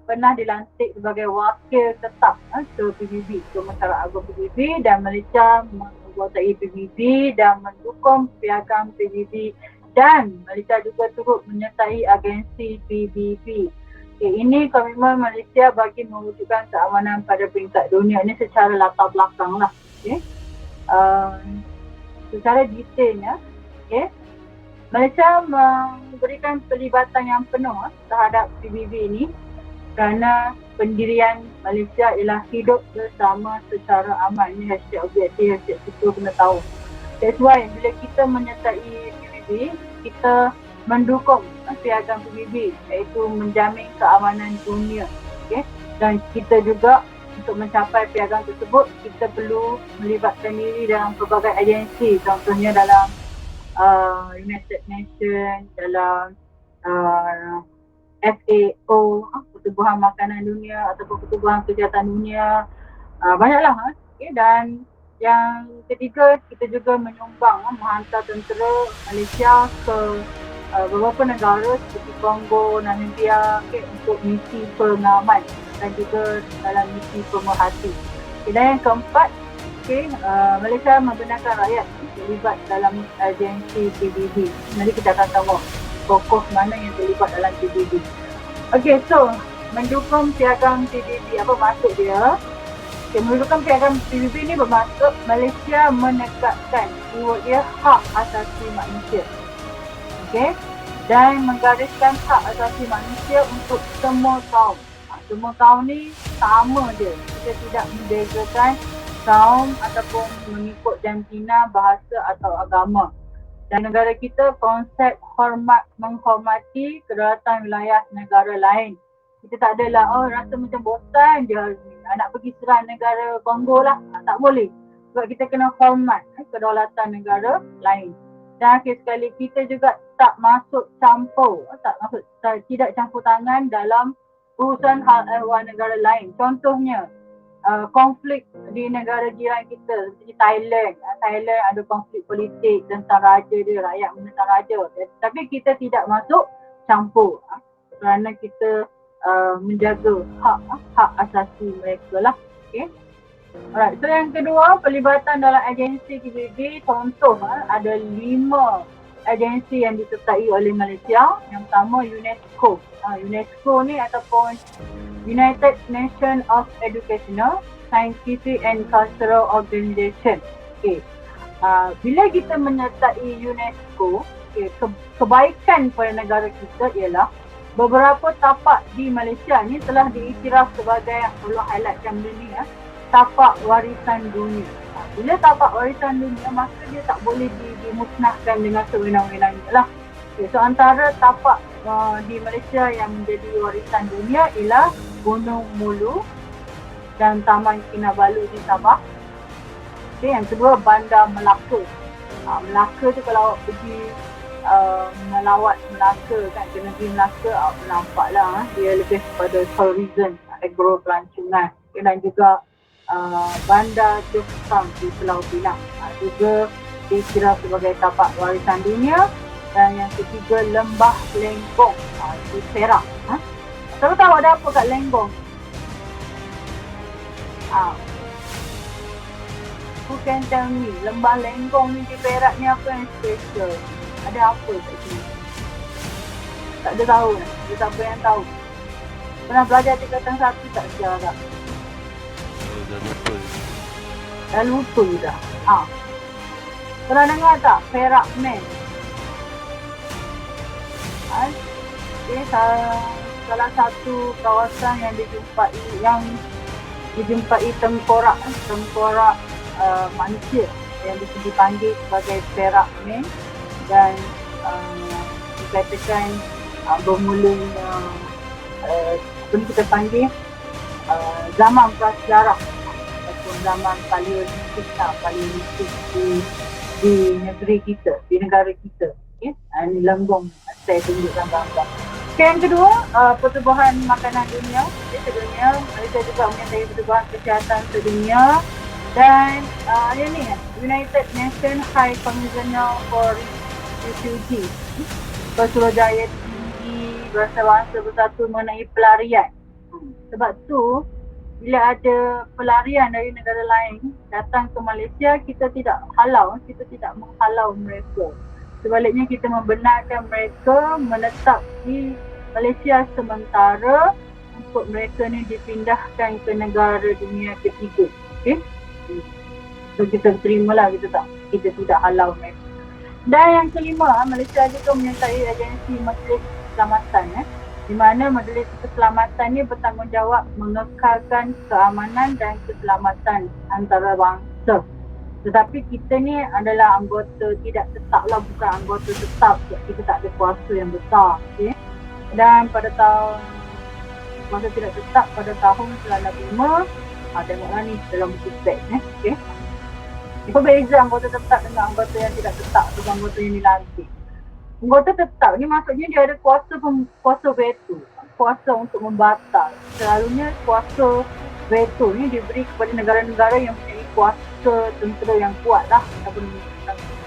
pernah dilantik sebagai wakil tetap ke PBB, ke Masyarakat Agung PBB, dan Malaysia menguasai PBB dan mendukung piagam PBB, dan Malaysia juga turut menyertai agensi PBB. Okay, ini komitmen Malaysia bagi mewujudkan keamanan pada peringkat dunia. Ini secara latar belakang lah. Okay. Secara detailnya, okay, Malaysia memberikan pelibatan yang penuh terhadap PBB ini. kerana pendirian Malaysia ialah hidup bersama secara aman. Ini hashtag objektif, hashtag kita kena tahu. That's why bila kita menyertai PBB, kita mendukung piagam PBB, iaitu menjamin keamanan dunia. Okay? Dan kita juga untuk mencapai piagam tersebut, kita perlu melibatkan diri dalam pelbagai agensi, contohnya dalam United Nations, dalam FAO, Pertubuhan Makanan Dunia ataupun Pertubuhan Kesihatan Dunia, banyaklah. Okay? Dan yang ketiga, kita juga menyumbang menghantar tentera Malaysia ke beberapa negara seperti Kongo, Namibia, okay, untuk misi pengaman dan juga dalam misi pemerhati. Okay, dan yang keempat, okay, Malaysia membenarkan rakyat terlibat dalam agensi PBB. Nanti kita akan tengok tokoh mana yang terlibat dalam PBB. Okay, so mendukung piagam PBB, apa maksud dia? Okay, mendukung piagam PBB ni bermaksud Malaysia menegakkan keyword dia hak asasi manusia. Okay? Dan menggariskan hak asasi manusia untuk semua kaum. Semua kaum ni sama je. Kita tidak membezakan kaum ataupun mengikut jantina, bahasa atau agama. Dan negara kita konsep menghormati kedaulatan wilayah negara lain. Kita tak adalah rasa macam bosan je hari ni, nak pergi serang negara Kongo lah. Tak boleh. Sebab kita kena hormat kedaulatan negara lain. Dan akhir sekali, kita juga tak masuk campur, tidak campur tangan dalam urusan hal ehwal negara lain. Contohnya, konflik di negara jiran kita seperti Thailand. Thailand ada konflik politik tentang raja dia, rakyat menentang raja. Tapi kita tidak masuk campur kerana kita menjaga hak asasi mereka lah. Okay. Alright, so yang kedua, pelibatan dalam agensi PBB, contoh ada 5 agensi yang disertai oleh Malaysia. Yang pertama UNESCO. UNESCO ni ataupun United Nations of Educational, Scientific and Cultural Organization. Okay. Bila kita menyertai UNESCO, okay, kebaikan pada negara kita ialah beberapa tapak di Malaysia ni telah diiktiraf sebagai, perlu highlightkan benda ni, tapak warisan dunia. Bila tapak warisan dunia, maka dia tak boleh dimusnahkan dengan sewenang-wenangnya lah. Okay, so antara tapak di Malaysia yang menjadi warisan dunia ialah Gunung Mulu dan Taman Kinabalu di Sabah. Okay, yang kedua, Bandar Melaka. Melaka tu kalau awak pergi melawat Melaka kan, ke negeri Melaka, nampaklah dia lebih kepada tourism, agro pelancongan. Okay, dan juga Bandar Jokstang di Pulau Pinang juga dikira sebagai tapak warisan dunia. Dan yang ketiga, Lembah Lenggong di Perak. Tahu ada apa kat Lenggong? Who can tell me, Lembah Lenggong ni di Perak ni apa yang special? Ada apa kat sini? Tak ada tahu. Ada siapa yang tahu? Pernah belajar tingkatan 1 tak sejarah? Dah lupa dah. Pernah dengar tak Perak Man? Okay, salah satu kawasan yang dijumpai tengkorak manusia yang dipanggil sebagai Perak Man, dan dikatakan bermulanya kita panggil zaman prasejarah ataupun zaman paleolitik di negeri kita, di negara kita. Okay? Ini Lenggong, saya tunjukkan gambar. Okay, yang kedua, Pertubuhan Makanan Dunia. Sedunia, Malaysia juga menyertai Pertubuhan Kesihatan Sedunia. Dan yang ni, United Nations High Commissioner for Refugees. Bersuruhjaya tinggi Bersama-Bangsa Bersatu mengenai pelarian. Sebab tu, bila ada pelarian dari negara lain datang ke Malaysia, kita tidak menghalau mereka. Sebaliknya, kita membenarkan mereka menetap di Malaysia sementara untuk mereka ni dipindahkan ke negara dunia ketiga. Okay? So kita terimalah, kita tidak halau mereka. Dan yang kelima, Malaysia juga menyertai agensi Majlis Keselamatan. di mana Majlis Keselamatan ni bertanggungjawab mengekalkan keamanan dan keselamatan antarabangsa. Tetapi kita ni adalah anggota tidak tetap lah, bukan anggota tetap. Kita tak ada kuasa yang besar. Okay? Dan pada tahun masa tidak tetap pada tahun 1995, tengoklah ni dalam buku spek. Okay? Apa beza anggota tetap dengan anggota yang tidak tetap atau anggota yang dilantik? Anggota tetap ni maksudnya dia ada kuasa veto, kuasa untuk membatal. Selalunya kuasa veto ni diberi kepada negara-negara yang mempunyai kuasa tentera yang kuat lah, ataupun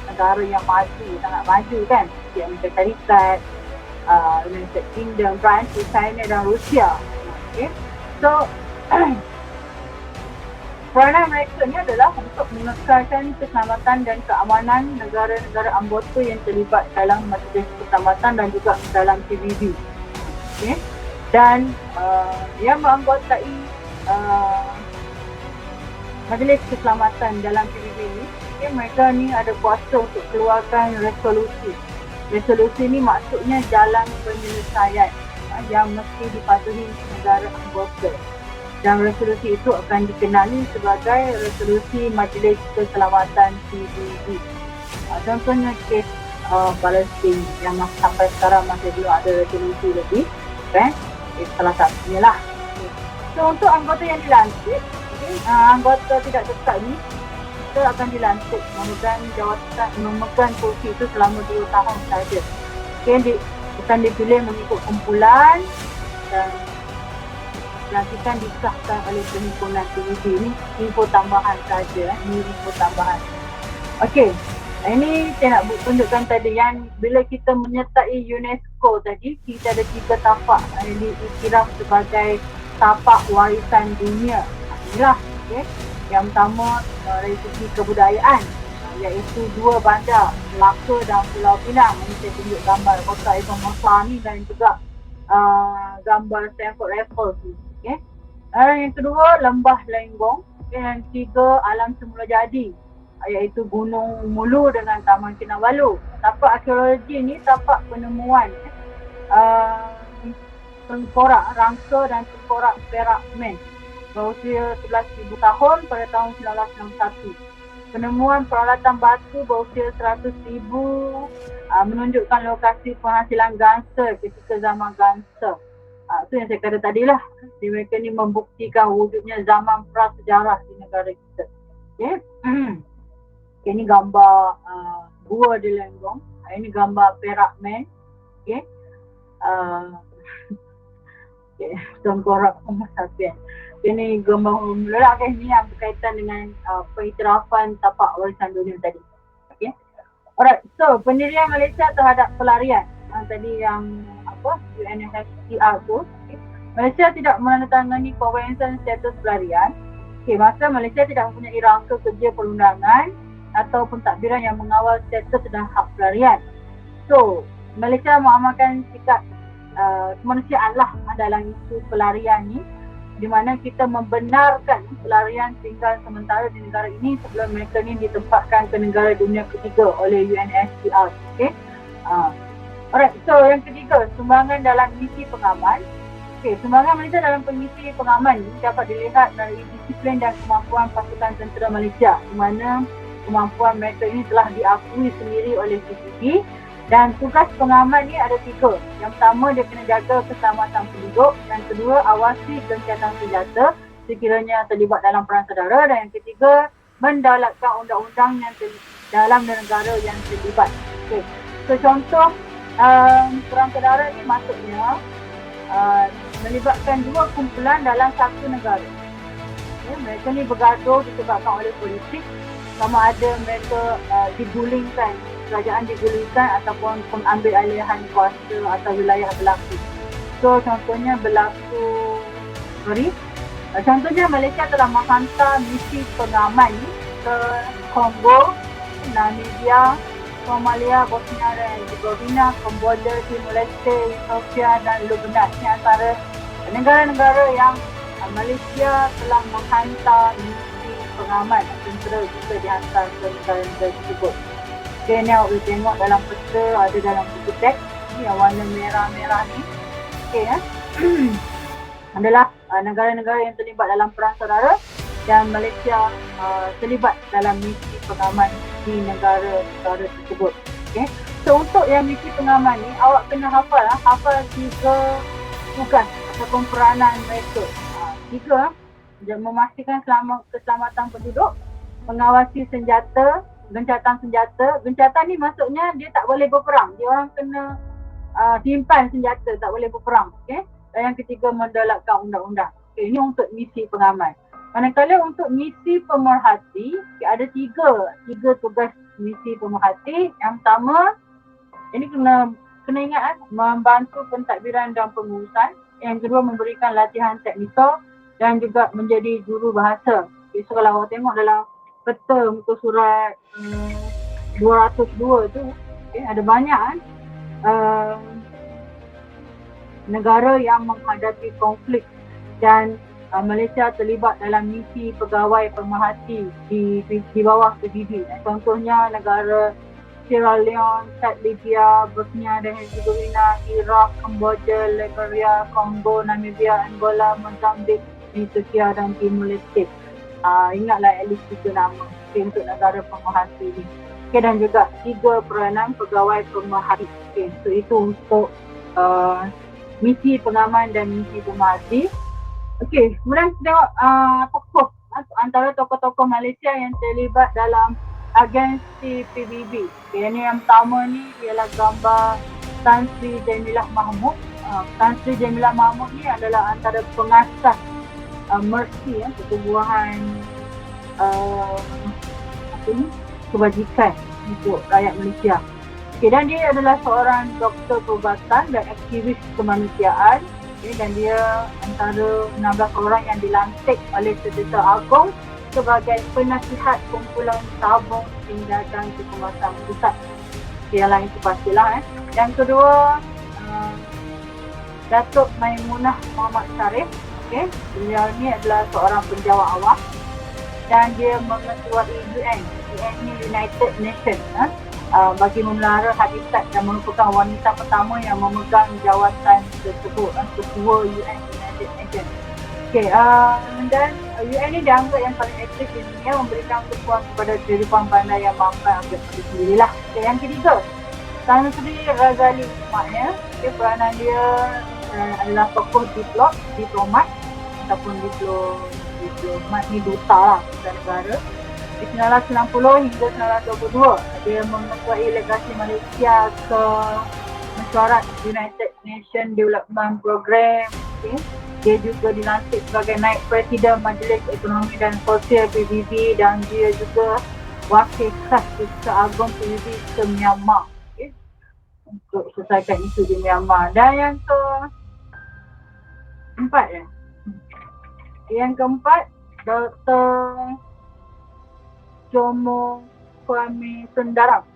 negara yang maju, sangat maju kan, seperti Amerika Syarikat, United Kingdom, Perancis, China dan Rusia. Okay. So peranan mereka ni adalah untuk mengekalkan keselamatan dan keamanan negara-negara anggota yang terlibat dalam Majlis Keselamatan dan juga dalam PBB. Okay. Dan yang beranggotai Majlis Keselamatan dalam PBB ni, okay, mereka ni ada kuasa untuk keluarkan resolusi. Resolusi ni maksudnya jalan penyelesaian yang mesti dipatuhi negara anggota. Dan resolusi itu akan dikenali sebagai resolusi Majlis Keselamatan PBB. Contohnya kes Palestin yang sampai sekarang masih belum ada resolusi lagi, kan? Salah satunya lah. So untuk anggota yang dilantik, anggota tidak tetap ni, kita akan dilantik memegang kursi itu selama 2 tahun saja. Okay, akan dipilih mengikut kumpulan dan pelantikan disahkan oleh perhimpunan PBB. Ini info tambahan saja. Ini info tambahan. Okey, ini saya nak tunjukkan tadi yang bila kita menyertai UNESCO tadi, kita ada 3 tapak yang diiktiraf sebagai tapak warisan dunia. Inilah, okay. Yang pertama dari segi kebudayaan, iaitu 2 bandar, Melaka dan Pulau Pinang. Ini saya tunjuk gambar Kota Ibn Musa ni dan juga gambar Stamford Raffles ni. Okay. Yang kedua, Lembah Lenggong. Yang ketiga, Alam Semula Jadi, iaitu Gunung Mulu dengan Taman Kinabalu. Tapak arkeologi ni tapak penemuan tengkorak rangka dan tengkorak perak men berusia 11,000 tahun pada tahun 1961. Penemuan peralatan batu berusia 100,000 menunjukkan lokasi penghasilan gangsa ketika zaman gangsa. Itu yang saya kata tadilah. Jadi mereka ni membuktikan wujudnya zaman prasejarah di negara kita. Okay. Okay, ini gambar Gua di Lenggong. Ini gambar Perak Man. Okay. Okay. Tengkorak Homo sapiens. Ini gambar mula kan, ini yang berkaitan dengan pengiktirafan tapak warisan dunia tadi. Okay. Alright, so pendirian Malaysia terhadap pelarian. Tadi yang UNHCR tu. Okay. Malaysia tidak menandatangani Konvensyen Status Pelarian. Okay, masa Malaysia tidak mempunyai rangka kerja perundangan atau pentadbiran yang mengawal status dan hak pelarian. So, Malaysia mengamalkan sikap kemanusiaan lah dalam isu pelarian ni, di mana kita membenarkan pelarian tinggal sementara di negara ini sebelum mereka ni ditempatkan ke negara dunia ketiga oleh UNHCR. Okay. Alright, so yang ketiga, sumbangan dalam misi pengaman. Okay, sumbangan Malaysia dalam misi pengaman ni dapat dilihat dari disiplin dan kemampuan pasukan tentera Malaysia, di mana kemampuan mereka ini telah diakui sendiri oleh PBB. Dan tugas pengaman ni ada 3. Yang pertama, dia kena jaga keselamatan penduduk. Yang kedua, awasi gencatan senjata sekiranya terlibat dalam perang saudara. Dan yang ketiga, mendaulatkan undang-undang yang dalam negara yang terlibat. Okay. So contoh perang saudara ni maksudnya melibatkan 2 kumpulan dalam satu negara. Okay. Mereka ni bergaduh disebabkan oleh politik, sama ada mereka digulingkan, kerajaan digulingkan ataupun pengambil alihan kuasa atau wilayah berlaku. So contohnya contohnya Malaysia telah menghantar misi pengaman ke Kongo, Namibia, Somalia, Bosnia dan Herzegovina, Cambodia, Timor Leste, Ethiopia dan Lebanon. Ini antara negara-negara yang Malaysia telah menghantar misi pengaman. Tentera juga dihantar ke negara-negara tersebut. Okay, ni awak boleh tengok dalam peta, ada dalam buku teks ni yang warna merah-merah ni. okey adalah negara-negara yang terlibat dalam perang saudara, dan Malaysia terlibat dalam misi pengaman di negara-negara tersebut. Okay. So untuk yang misi pengaman ni, awak kena hafal 3 tugas ataupun peranan mereka. 3, memastikan keselamatan penduduk, mengawasi senjata, gencatan senjata. Gencatan ni maksudnya dia tak boleh berperang. Dia orang kena simpan senjata, tak boleh berperang. Okay. Dan yang ketiga, mendolakkan undang-undang. Okay, ini untuk misi pengaman. Manakala untuk misi pemerhati, ada 3 tugas misi pemerhati. Yang pertama, ini kena ingat membantu pentadbiran dan pengurusan. Yang kedua, memberikan latihan teknikal dan juga menjadi juru bahasa. Okay, so kalau awak tengok dalam peta muka surat 202 tu, okay, ada banyak negara yang menghadapi konflik, dan Malaysia terlibat dalam misi pegawai pemerhati di bawah PBB. Contohnya negara Sierra Leone, Chad, Libya, Bosnia dan Herzegovina, Iraq, Cambodia, Liberia, Kongo, Namibia, Angola, Mozambik, Ethiopia dan Timor Leste. Ingatlah at least 3 nama untuk negara pemerhati ni. Okay, dan juga 3 peranan pegawai pemerhati. Okay, so itu untuk misi pengaman dan misi pemerhati. Okey, kemudian kita tengok tokoh, antara tokoh-tokoh Malaysia yang terlibat dalam agensi PBB. Okay, ini yang pertama ni ialah gambar Tan Sri Jamilah Mahmud. Tan Sri Jamilah Mahmud ni adalah antara pengasas Mercy, pertubuhan kebajikan untuk rakyat Malaysia. Okay, dan dia adalah seorang doktor perubatan dan aktivis kemanusiaan. Okay, dan dia antara 16 orang yang dilantik oleh Setiausaha Agong sebagai penasihat kumpulan tabung tindakan kecemasan pusat. Okay, yang lain itu pastilah. Yang kedua, Datuk Maimunah Muhammad Sharif. Okay, beliau ni adalah seorang penjawat awam dan dia mengetuai UN ni United Nations bagi memelihara habitat dan merupakan wanita pertama yang memegang jawatan tersebut, ketua UN United Nations. Okay, dan UN ni dianggap yang paling aktif di dunia, memberikan kepuasan kepada kehidupan bandar yang mampu ambil pada sendirilah. Okay, yang ketiga, Tan Sri Razali Ahmad ya. Okay, peranan dia adalah tokoh diplomat ataupun diplomat ni duta lah negara. Di 1990 hingga 1922 dia mengetuai legasi Malaysia ke mesyuarat United Nations Development Program. Okay. Dia juga dilantik sebagai naib presiden Majlis Ekonomi dan Sosial PBB dan dia juga wakil khas Setiausaha Agong PBB ke Myanmar, okay, untuk selesaikan isu di Myanmar. Dan yang keempat, Dr. Jomo Kwame Sundarang,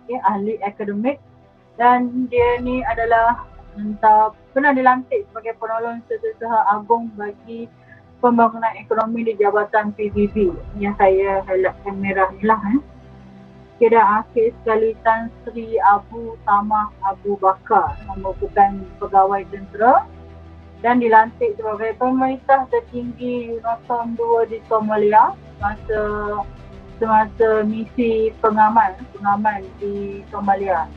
okay, ahli akademik, dan dia ni adalah pernah dilantik sebagai penolong Setiausaha Agong bagi pembangunan ekonomi di Jabatan PBB yang saya highlightkan merah ni lah. Okay, dan akhir sekali Tan Sri Abu Tamah Abu Bakar merupakan pegawai tentera dan dilantik sebagai pemerintah tertinggi UNOSOM 2 di Somalia semasa misi pengaman di Somalia.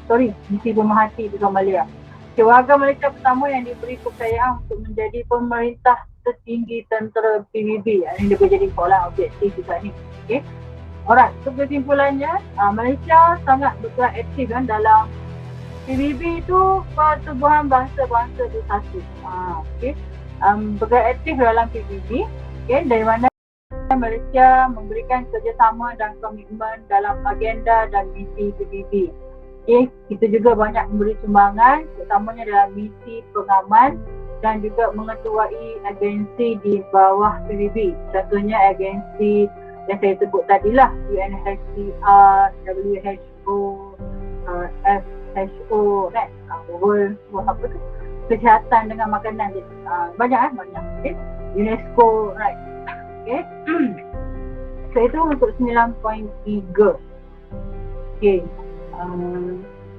Misi pemerhati di Somalia. Okay, warga Malaysia pertama yang diberi kepercayaan untuk menjadi pemerintah tertinggi tentera PBB. Ini dia menjadi soalan objektif juga ni. Okay. Alright, so kesimpulannya, Malaysia sangat bergerak aktif kan dalam PBB itu pertubuhan bangsa-bangsa bersatu. Okay. Bergerak aktif dalam PBB. Okay, dari mana Malaysia memberikan kerjasama dan komitmen dalam agenda dan misi PBB. Okay, kita juga banyak memberi sumbangan, terutamanya dalam misi pengaman dan juga mengetuai agensi di bawah PBB. Contohnya agensi yang saya sebut tadilah, UNHCR, WHO, FHO, kan? World apa tu? Kesihatan dengan makanan. Banyak. Okay? UNESCO, right? Okay. So itu untuk 9.3. Okay.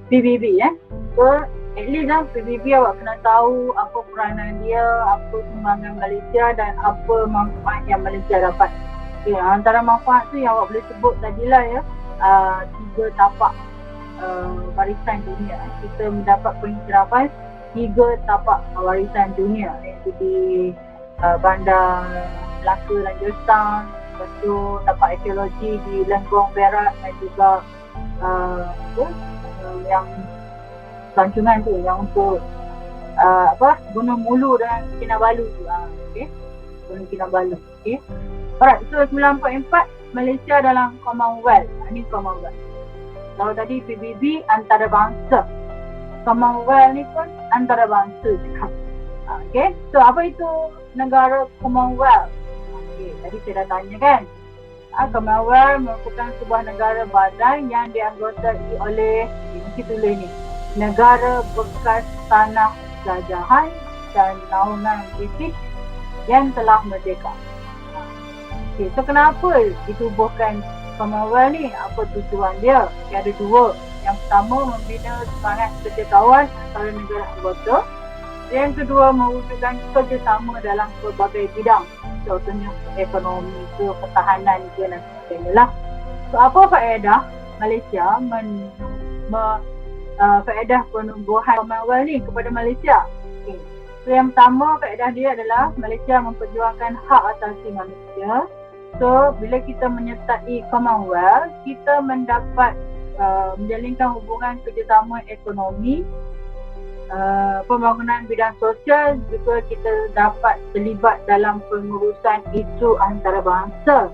PBB ya. So at least PBB awak kena tahu apa peranan dia, apa sumbangan Malaysia dan apa manfaat yang Malaysia dapat. Okay, antara manfaat tu yang awak boleh sebut tadilah ya, 3 tapak warisan dunia. Kita mendapat pengiktirafan 3 tapak warisan dunia, iaitu di Bandar Melaka dan Jepang, lepas tu tapak arkeologi di Lenggong Perak dan juga yang pelancongan tu yang untuk Gunung Mulu dan Kinabalu tu. Okay? Gunung Kinabalu. Okay? Alright, so 9.4 Malaysia dalam Commonwealth. Ini Commonwealth. Kalau tadi PBB antarabangsa, Commonwealth ni pun antarabangsa juga. Okay, so apa itu negara Commonwealth? Okay, tadi saya dah tanya kan. Commonwealth merupakan sebuah negara badan yang dianggotai oleh, mesti tulis ni, negara bekas tanah jajahan dan naungan British yang telah merdeka. Okay, so kenapa ditubuhkan Commonwealth ni? Apa tujuan dia? Okay, ada 2. Yang pertama, membina semangat kerjakawan antara negara anggota. Yang kedua, mewujudkan kerjasama dalam pelbagai bidang. Contohnya ekonomi ke, pertahanan ke dan sebagainya lah. So apa faedah Malaysia faedah penumbuhan Commonwealth ni kepada Malaysia? Okay. So yang pertama, faedah dia adalah Malaysia memperjuangkan hak asasi manusia. So bila kita menyertai Commonwealth, kita mendapat menjalinkan hubungan kerjasama ekonomi, pembangunan bidang sosial, juga kita dapat terlibat dalam pengurusan isu antarabangsa.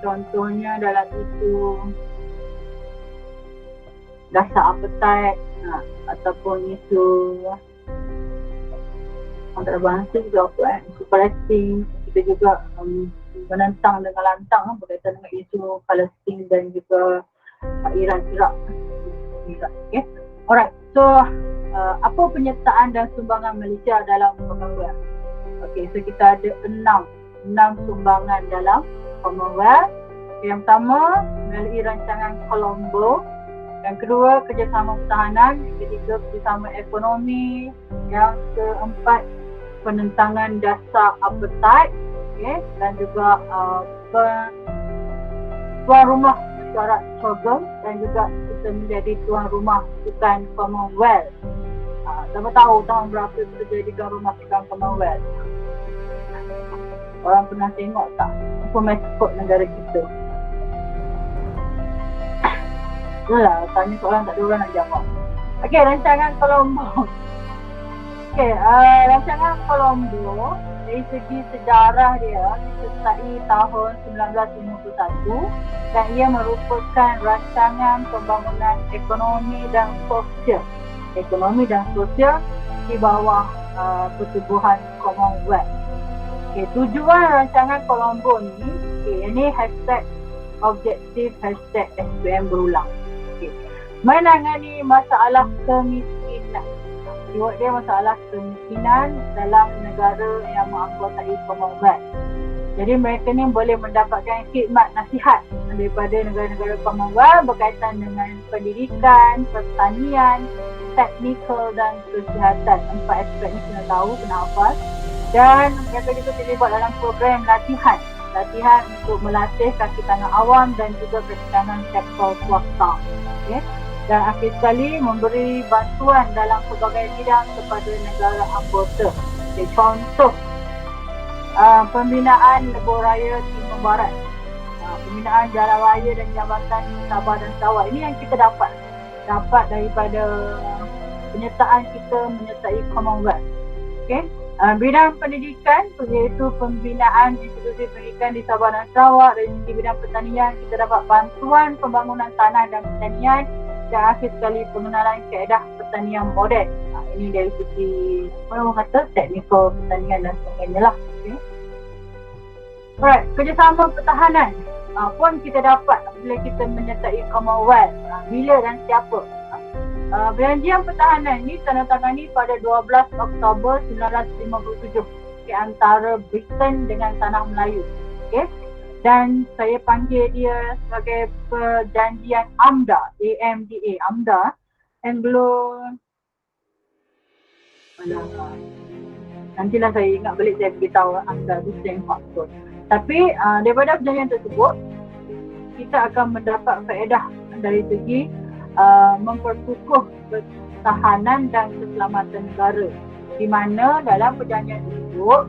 Contohnya dalam isu dasar apartheid ataupun isu antarabangsa juga isu Palestin. Kita juga menentang dengan lantang berkaitan dengan isu Palestin dan juga Iran, Iraq. Okay. Alright, so apa penyertaan dan sumbangan Malaysia dalam Commonwealth? Okay, so kita ada 6 sumbangan dalam Commonwealth. Yang pertama, melalui rancangan Colombo. Yang kedua, kerjasama pertahanan. Yang ketiga, kerjasama ekonomi. Yang keempat, penentangan dasar apartheid. Okay, dan juga tuan rumah syarat Chogam, dan juga kita menjadi tuan rumah sukan Commonwealth. Siapa tahu tahun berapa kita jadi tuan rumah sukan Commonwealth? Orang pernah tengok tak apa maskot negara kita? Itulah, tanya soalan tak ada orang nak jawab. Okey, rancangan Colombo. Okey, rancangan Colombo dari segi sejarah dia disertai tahun 1951 dan ia merupakan rancangan pembangunan ekonomi dan sosial di bawah pertubuhan Commonwealth. Okay, tujuan rancangan Colombo ni, ini hashtag objektif hashtag SPM berulang. Okay. Menangani masalah kemiskinan. Keyword dia masalah kemiskinan dalam negara yang menganggotai Commonwealth. Jadi mereka ni boleh mendapatkan khidmat nasihat daripada negara-negara Commonwealth berkaitan dengan pendidikan, pertanian, teknikal dan kesihatan. 4 aspek ni kena tahu, kena hafal. Dan mereka juga terlibat dalam program latihan untuk melatih kaki tangan awam dan juga kaki tangan sektor swasta. Okay. Dan akhir sekali memberi bantuan dalam pelbagai bidang kepada negara anggota. Okay, contoh pembinaan lebuh raya Timur Barat, pembinaan jalan raya dan jambatan Sabah dan Sarawak. Ini yang kita dapat daripada penyertaan kita menyertai Commonwealth. Okay. Bidang pendidikan iaitu pembinaan institusi pendidikan di Sabah dan Sarawak. Dari segi bidang pertanian kita dapat bantuan pembangunan tanah dan pertanian, dan akhir sekali pengenalan kaedah pertanian moden. Ini dari segi apa orang kata teknikal pertanian dan sebagainya lah. Okay. Alright, kerjasama pertahanan pun kita dapat bila kita menyertai Commonwealth. Bila dan siapa? Perjanjian pertahanan ini tandatangani pada 12 Oktober 1957 antara Britain dengan Tanah Melayu. Okay. Dan saya panggil dia sebagai perjanjian AMDA, AMDA, Anglo Nantilah saya ingat balik, saya beritahu angka tu yang faktor. Tapi daripada perjanjian tersebut, kita akan mendapat faedah dari segi memperkukuh pertahanan dan keselamatan negara, di mana dalam perjanjian tersebut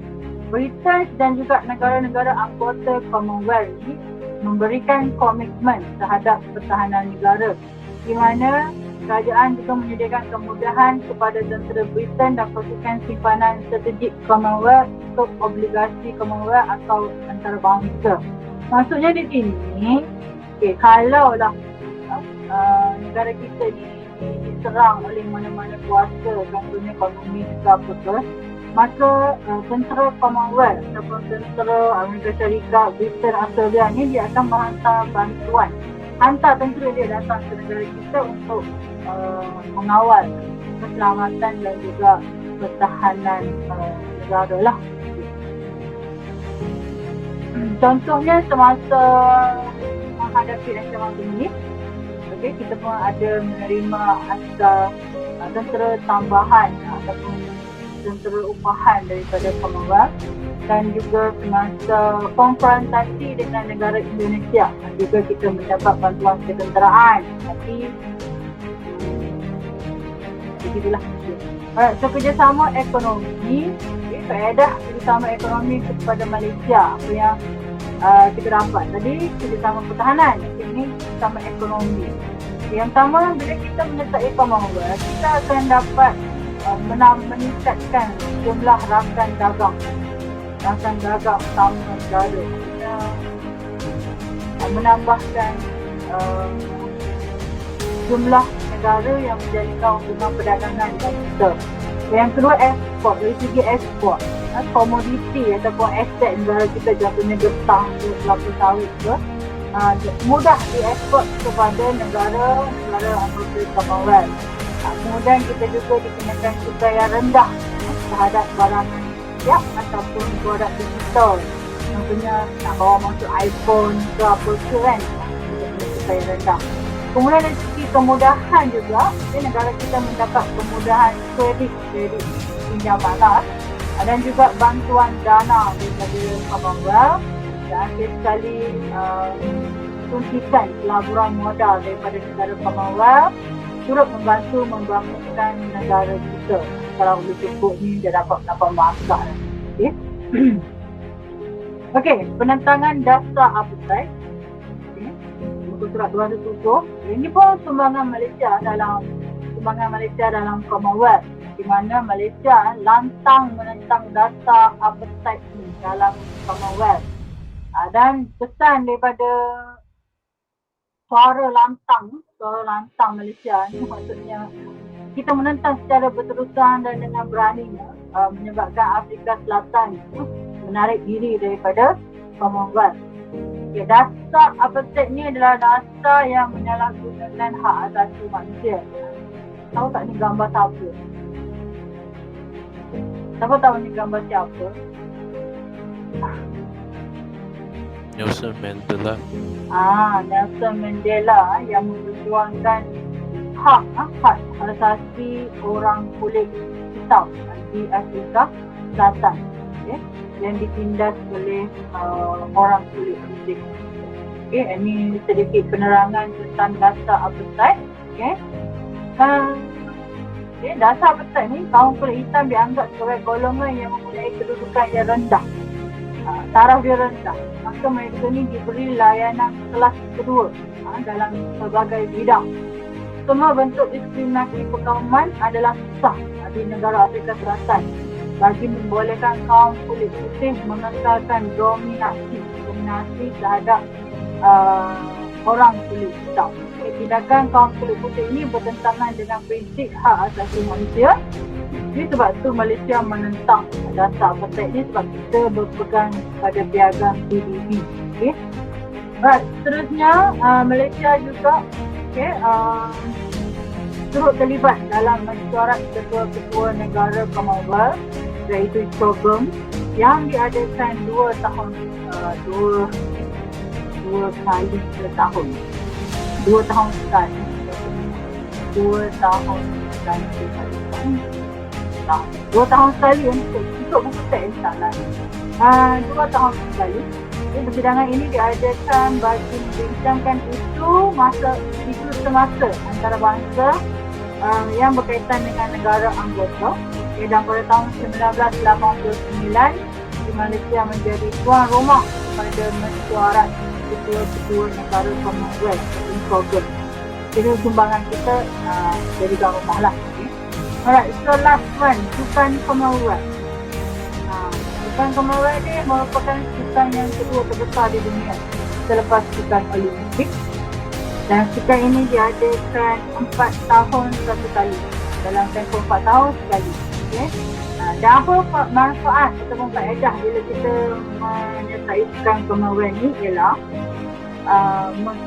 Britain dan juga negara-negara anggota Commonwealth ini memberikan komitmen terhadap pertahanan negara, di mana kerajaan juga menyediakan kemudahan kepada tentera Britain dan pasukan simpanan strategik Commonwealth untuk obligasi Commonwealth atau antarabangsa. Maksudnya di sini, kalaulah negara kita ni diserang oleh mana-mana kuasa, contohnya komunis ke apa ke, maka tentera Commonwealth ataupun tentera Amerika Syarikat, Britain, Australia ni dia akan menghantar bantuan, hantar tentera dia datang ke negara kita untuk mengawal keselamatan dan juga pertahanan negara lah. Contohnya semasa menghadapi ancaman ini, kita pun ada menerima askar tentera tambahan ataupun tentera upahan daripada Commonwealth, dan juga semasa konfrontasi dengan negara Indonesia juga kita mendapat bantuan ketenteraan. Tapi begitulah. Alright, so kerjasama ekonomi, faedah kerjasama ekonomi kepada Malaysia, apa yang kita dapat tadi, kerjasama pertahanan, ini kerjasama ekonomi. Yang pertama, bila kita menyertai Commonwealth, kita akan dapat meningkatkan jumlah rakan dagang sama negara, menambahkan jumlah negara yang menjalinkan hubungan perdagangan dengan kita. Yang kedua, ekspor. Dari segi ekspor, komoditi ataupun aset negara kita, contohnya getah, kelapa sawit ke, mudah diekspor kepada negara anggota Commonwealth. Kemudian kita juga dikenakan cukai yang rendah terhadap barangan siap ataupun produk digital. Contohnya nak bawa masuk iPhone ke apa ke kan, cukai yang rendah. Kemudian dari segi kemudahan juga, negara kita mendapat kemudahan kredit pinjaman dan juga bantuan dana daripada Commonwealth, dan akhir sekali suntikan pelaburan modal daripada negara Commonwealth turut membantu membangunkan negara kita. Kalau boleh cukup ni dia dapat masak. Okey, penentangan dasar apartheid. Muka surat 217. Ini pun sumbangan Malaysia dalam Commonwealth, di mana Malaysia lantang menentang dasar apartheid ni dalam Commonwealth. Dan pesan daripada suara lantang Malaysia ni, maksudnya kita menentang secara berterusan dan dengan beraninya menyebabkan Afrika Selatan menarik diri daripada Commonwealth. Dasar apartheid ni adalah dasar yang menyalahgunakan hak asasi manusia. Tahu tak ni gambar siapa? Siapa tahu ni gambar siapa? Nelson Mandela. Nelson Mandela yang memperjuangkan hak asasi orang kulit hitam di Afrika Selatan, yang ditindas oleh orang kulit putih. Ini sedikit penerangan tentang dasar apartheid. Dasar apartheid ni, kaum kulit hitam dianggap sebagai golongan yang mempunyai kedudukan yang rendah, taraf dia rendah, maka mereka ni diberi layanan kelas kedua dalam pelbagai bidang. Semua bentuk diskriminasi perkauman adalah sah di negara Afrika Selatan bagi membolehkan kaum kulit putih mengekalkan dominasi terhadap orang kulit hitam. Tindakan kaum kulit putih ini bertentangan dengan prinsip hak asasi manusia. Jadi sebab tu Malaysia menentang dasar apartheid ni, sebab kita berpegang pada piagam PBB. Seterusnya, Malaysia juga turut terlibat dalam mesyuarat ketua-ketua negara Commonwealth, iaitu program yang diadakan 2 tahun sekali. 2 tahun sekali. tahun. 2 tahun sekali untuk buku teks salah. 2 tahun sekali. Persidangan ini diadakan bagi membincangkan isu semasa antarabangsa yang berkaitan dengan negara anggota. Dan pada tahun 1989, di Malaysia menjadi tuan rumah pada mesyuarat ketua-ketua negara Commonwealth Incorporated. Jadi sumbangan kita jadi tuan rumah lah. Okay. Alright, so last one, Sukan Commonwealth. Sukan Commonwealth ni merupakan sukan yang kedua terbesar di dunia selepas sukan Olimpik. Dan sukan ini diadakan 4 tahun satu kali, dalam tempoh 4 tahun sekali. Okay. Dan apa manfaat ataupun faedah bila kita menyertai sukan Commonwealth ni ialah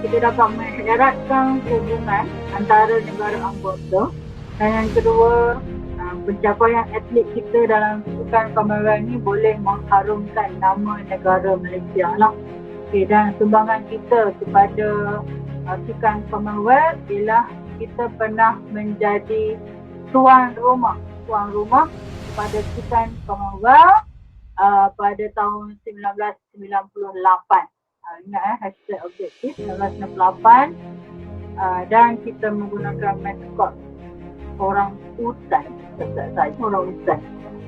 kita dapat mengeratkan hubungan antara negara anggota. Dan yang kedua, pencapaian atlet kita dalam sukan Commonwealth ni boleh mengharumkan nama negara Malaysia lah. Okay, dan sumbangan kita kepada sukan Commonwealth ialah kita pernah menjadi tuan rumah pada sukan Commonwealth pada tahun 1998. Ingat hashtag objektif 1998, dan kita menggunakan maskot orang hutan, orang hutan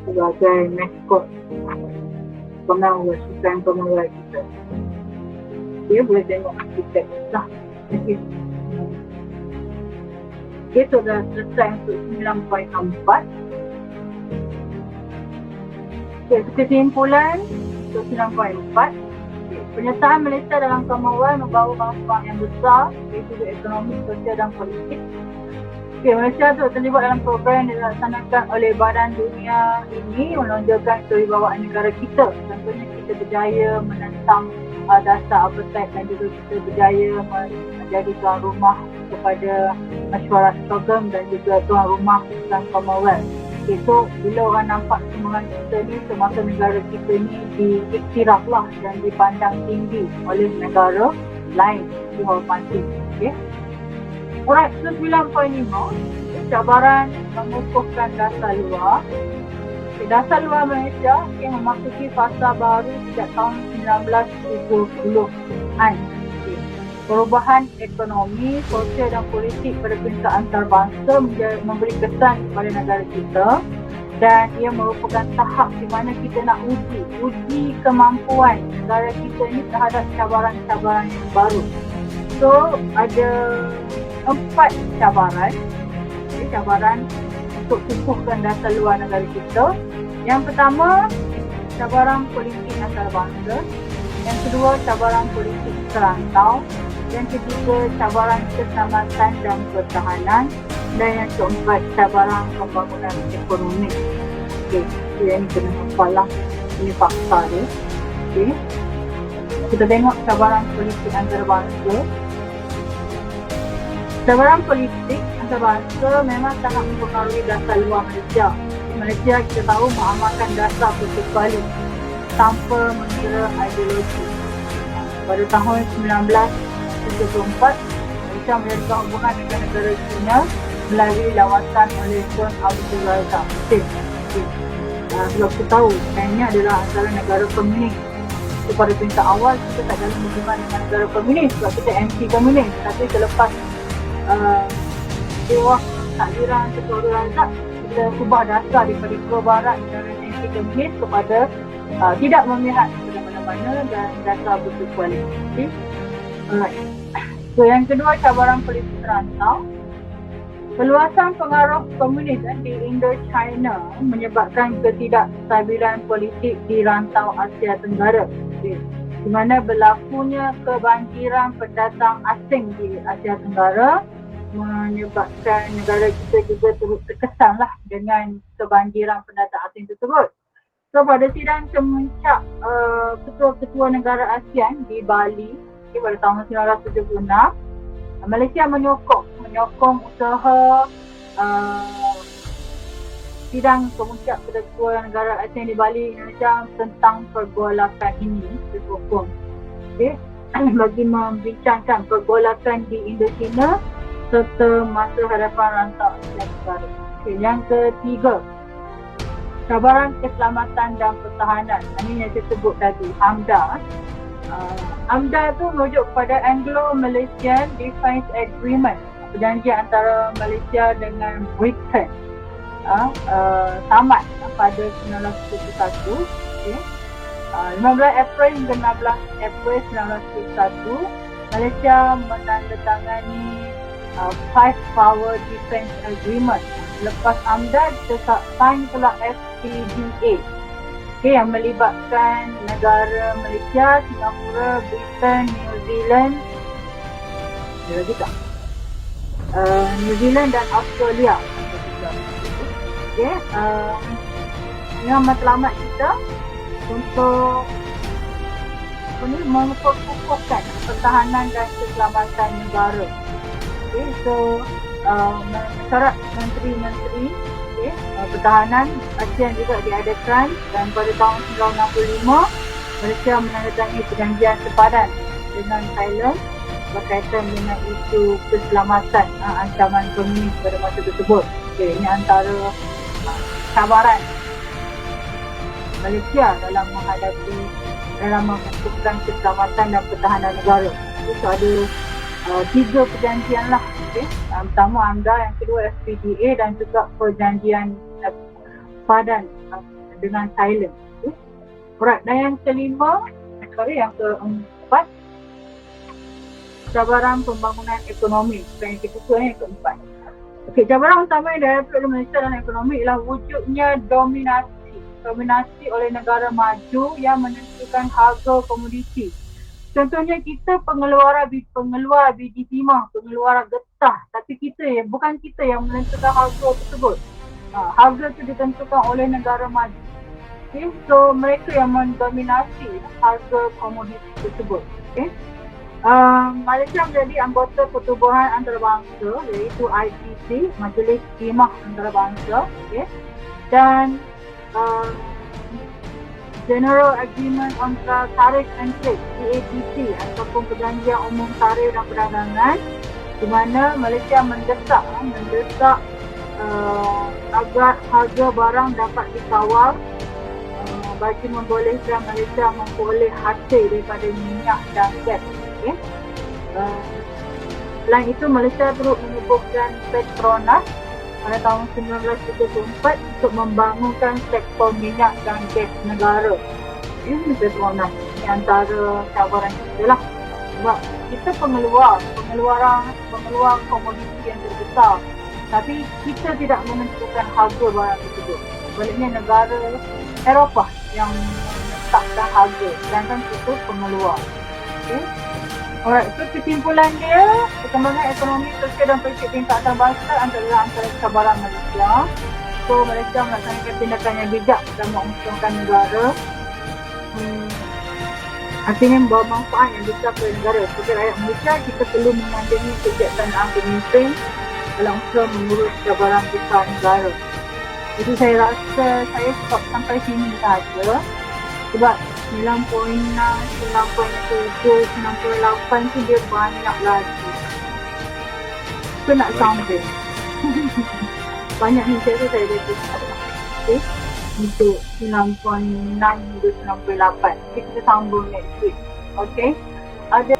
sebagai maskot Commonwealth, sukan Commonwealth kita. Dia boleh tengok kita lah. Okay, so dah selesai untuk 9.4. Okay, kesimpulan untuk 9.4. Penyertaan Malaysia dalam Commonwealth membawa manfaat yang besar dari segi ekonomi, sosial dan politik. Okay, Malaysia turut terlibat dalam program yang dilaksanakan oleh Badan Dunia ini menonjolkan kewibawaan negara kita. Contohnya kita berjaya menentang dasar apartheid dan juga kita berjaya menjadi tuan rumah kepada mesyuarat Stockholm dan juga tuan rumah dan Commonwealth. Okay, so bila orang nampak sumbangan kita ni, semasa negara kita ni diiktiraf lah dan dipandang tinggi oleh negara lain, dihormati. Okay. Alright, so 9.5, cabaran mengukuhkan dasar luar. Okay, dasar luar Malaysia memasuki fasa baru sejak tahun 1970-an. Okay. Perubahan ekonomi, sosial dan politik pada peringkat antarabangsa memberi kesan kepada negara kita, dan ia merupakan tahap di mana kita nak uji kemampuan negara kita ini terhadap cabaran-cabaran yang baru. So ada 4 cabaran. Cabaran untuk kukuhkan dasar luar negara kita. Yang pertama, cabaran politik antarabangsa. Yang kedua, cabaran politik serantau. Yang ketiga, cabaran keselamatan dan pertahanan. Dan yang keempat, cabaran pembangunan ekonomi. Okey, so yang ini kena hafal lah. Ini fakta dia. Okey, kita tengok cabaran politik antarabangsa. Cabaran politik antarabangsa memang sangat mempengaruhi dasar luar Malaysia. Malaysia kita tahu mengamalkan dasar Pusat Bali tanpa mengira ideologi. Pada tahun 1974, Malaysia menjalinkan hubungan dengan negara China melalui lawasan oleh Tun Abdul Razak. Sebab kita tahu China ini adalah antara negara komunis. So, pada peringkat awal kita tak jalin hubungan dengan negara komunis sebab kita anti komunis. Tapi selepas dewan takdiran Tun Abdul Razak, kita ubah dasar daripada pro barat dan anti komunis kepada tidak memihak kepada mana-mana dan dasar berkualiti. So yang kedua, cabaran politik serantau. Peluasan pengaruh komunis di Indo-China menyebabkan ketidakstabilan politik di rantau Asia Tenggara, di mana berlakunya kebanjiran pendatang asing di Asia Tenggara menyebabkan negara kita juga turut terkesanlah dengan kebanjiran pendatang asing tersebut. So pada sidang kemuncak ketua-ketua negara ASEAN di Bali pada tahun 1976, Malaysia menyokong usaha sidang kemuncak ketua negara ASEAN di Bali Indonesia tentang pergolakan ini disokong. Okay. Bagi membincangkan pergolakan di Indochina serta masa hadapan rantau ASEAN Tenggara. Okay. Yang ketiga, cabaran keselamatan dan pertahanan. Ini yang saya sebut tadi, AMDA. AMDA tu merujuk kepada Anglo-Malaysian Defence Agreement, perjanjian antara Malaysia dengan Britain. Tamat pada 1971. Okay. 15 April hingga 16 April 1971, Malaysia menandatangani Five Power Defence Agreement. Lepas AMDA, kita sign pula FPDA. Okay, yang melibatkan negara Malaysia, Singapura, Britain, New Zealand, New Zealand dan Australia. Okay, dengan matlamat kita untuk memfokuskan pertahanan dan keselamatan negara. Okay, so syarat menteri-menteri pertahanan ASEAN juga diadakan, dan pada tahun 1965 Malaysia menandatangani perjanjian sepadan dengan Thailand berkaitan dengan isu keselamatan ancaman komunis pada masa tersebut. Okay, ini antara cabaran Malaysia dalam memfokuskan keselamatan dan pertahanan negara. Itu ada 3 perjanjian lah. Okay. Pertama AMDA, yang kedua FPDA dan juga perjanjian sepadan dengan Thailand. Okay. Alright, dan yang keempat, cabaran pembangunan ekonomi. Yang keempat. Okay, cabaran utama yang dihadapi oleh Malaysia dalam ekonomi ialah wujudnya dominasi oleh negara maju yang menentukan harga komoditi. Contohnya kita pengeluar biji timah, pengeluar getah, tapi bukan kita yang menentukan harga tersebut. Harga itu ditentukan oleh negara maju. Okay? So mereka yang mendominasi harga komoditi tersebut. Okay? Malaysia menjadi anggota Pertubuhan Antarabangsa, iaitu IPC, Majlis Khidmat Antarabangsa. Okay? Dan General Agreement on Tarif and Trade, CATT, ataupun Perjanjian Umum Tarif dan Perdagangan, di mana Malaysia mendesak agar harga barang dapat dikawal bagi membolehkan Malaysia memperoleh hasil daripada minyak dan gas. Okay. Selain itu, Malaysia turut menubuhkan Petronas pada tahun 1974 untuk membangunkan sektor minyak dan gas negara. Ini Petronas. Ini antara cabaran kita lah. Sebab kita pengeluar komoditi yang terbesar, tapi kita tidak menentukan harga barang tersebut. Sebaliknya negara Eropah yang menetapkan harga, sedangkan kita pengeluar. Okay. Alright, so kesimpulan dia, perkembangan ekonomi, sosial dan politik tingkat antarabangsa antara cabaran Malaysia. So Malaysia melaksanakan tindakan yang bijak dalam menguntungkan negara, artinya membawa manfaat yang besar kepada negara. Sebagai rakyat Malaysia, kita perlu menandingi kebijaksanaan pemimpin dalam usaha mengurus cabaran besar negara. Jadi saya rasa saya stop sampai sini sahaja, sebab 9.6, 9.7, 98 tu dia banyak lagi. So nak sambung. Banyak ni saya dah cakap lah. Okay. Untuk 9.6 hingga 98. Okay, kita sambung next week. Okay. Ada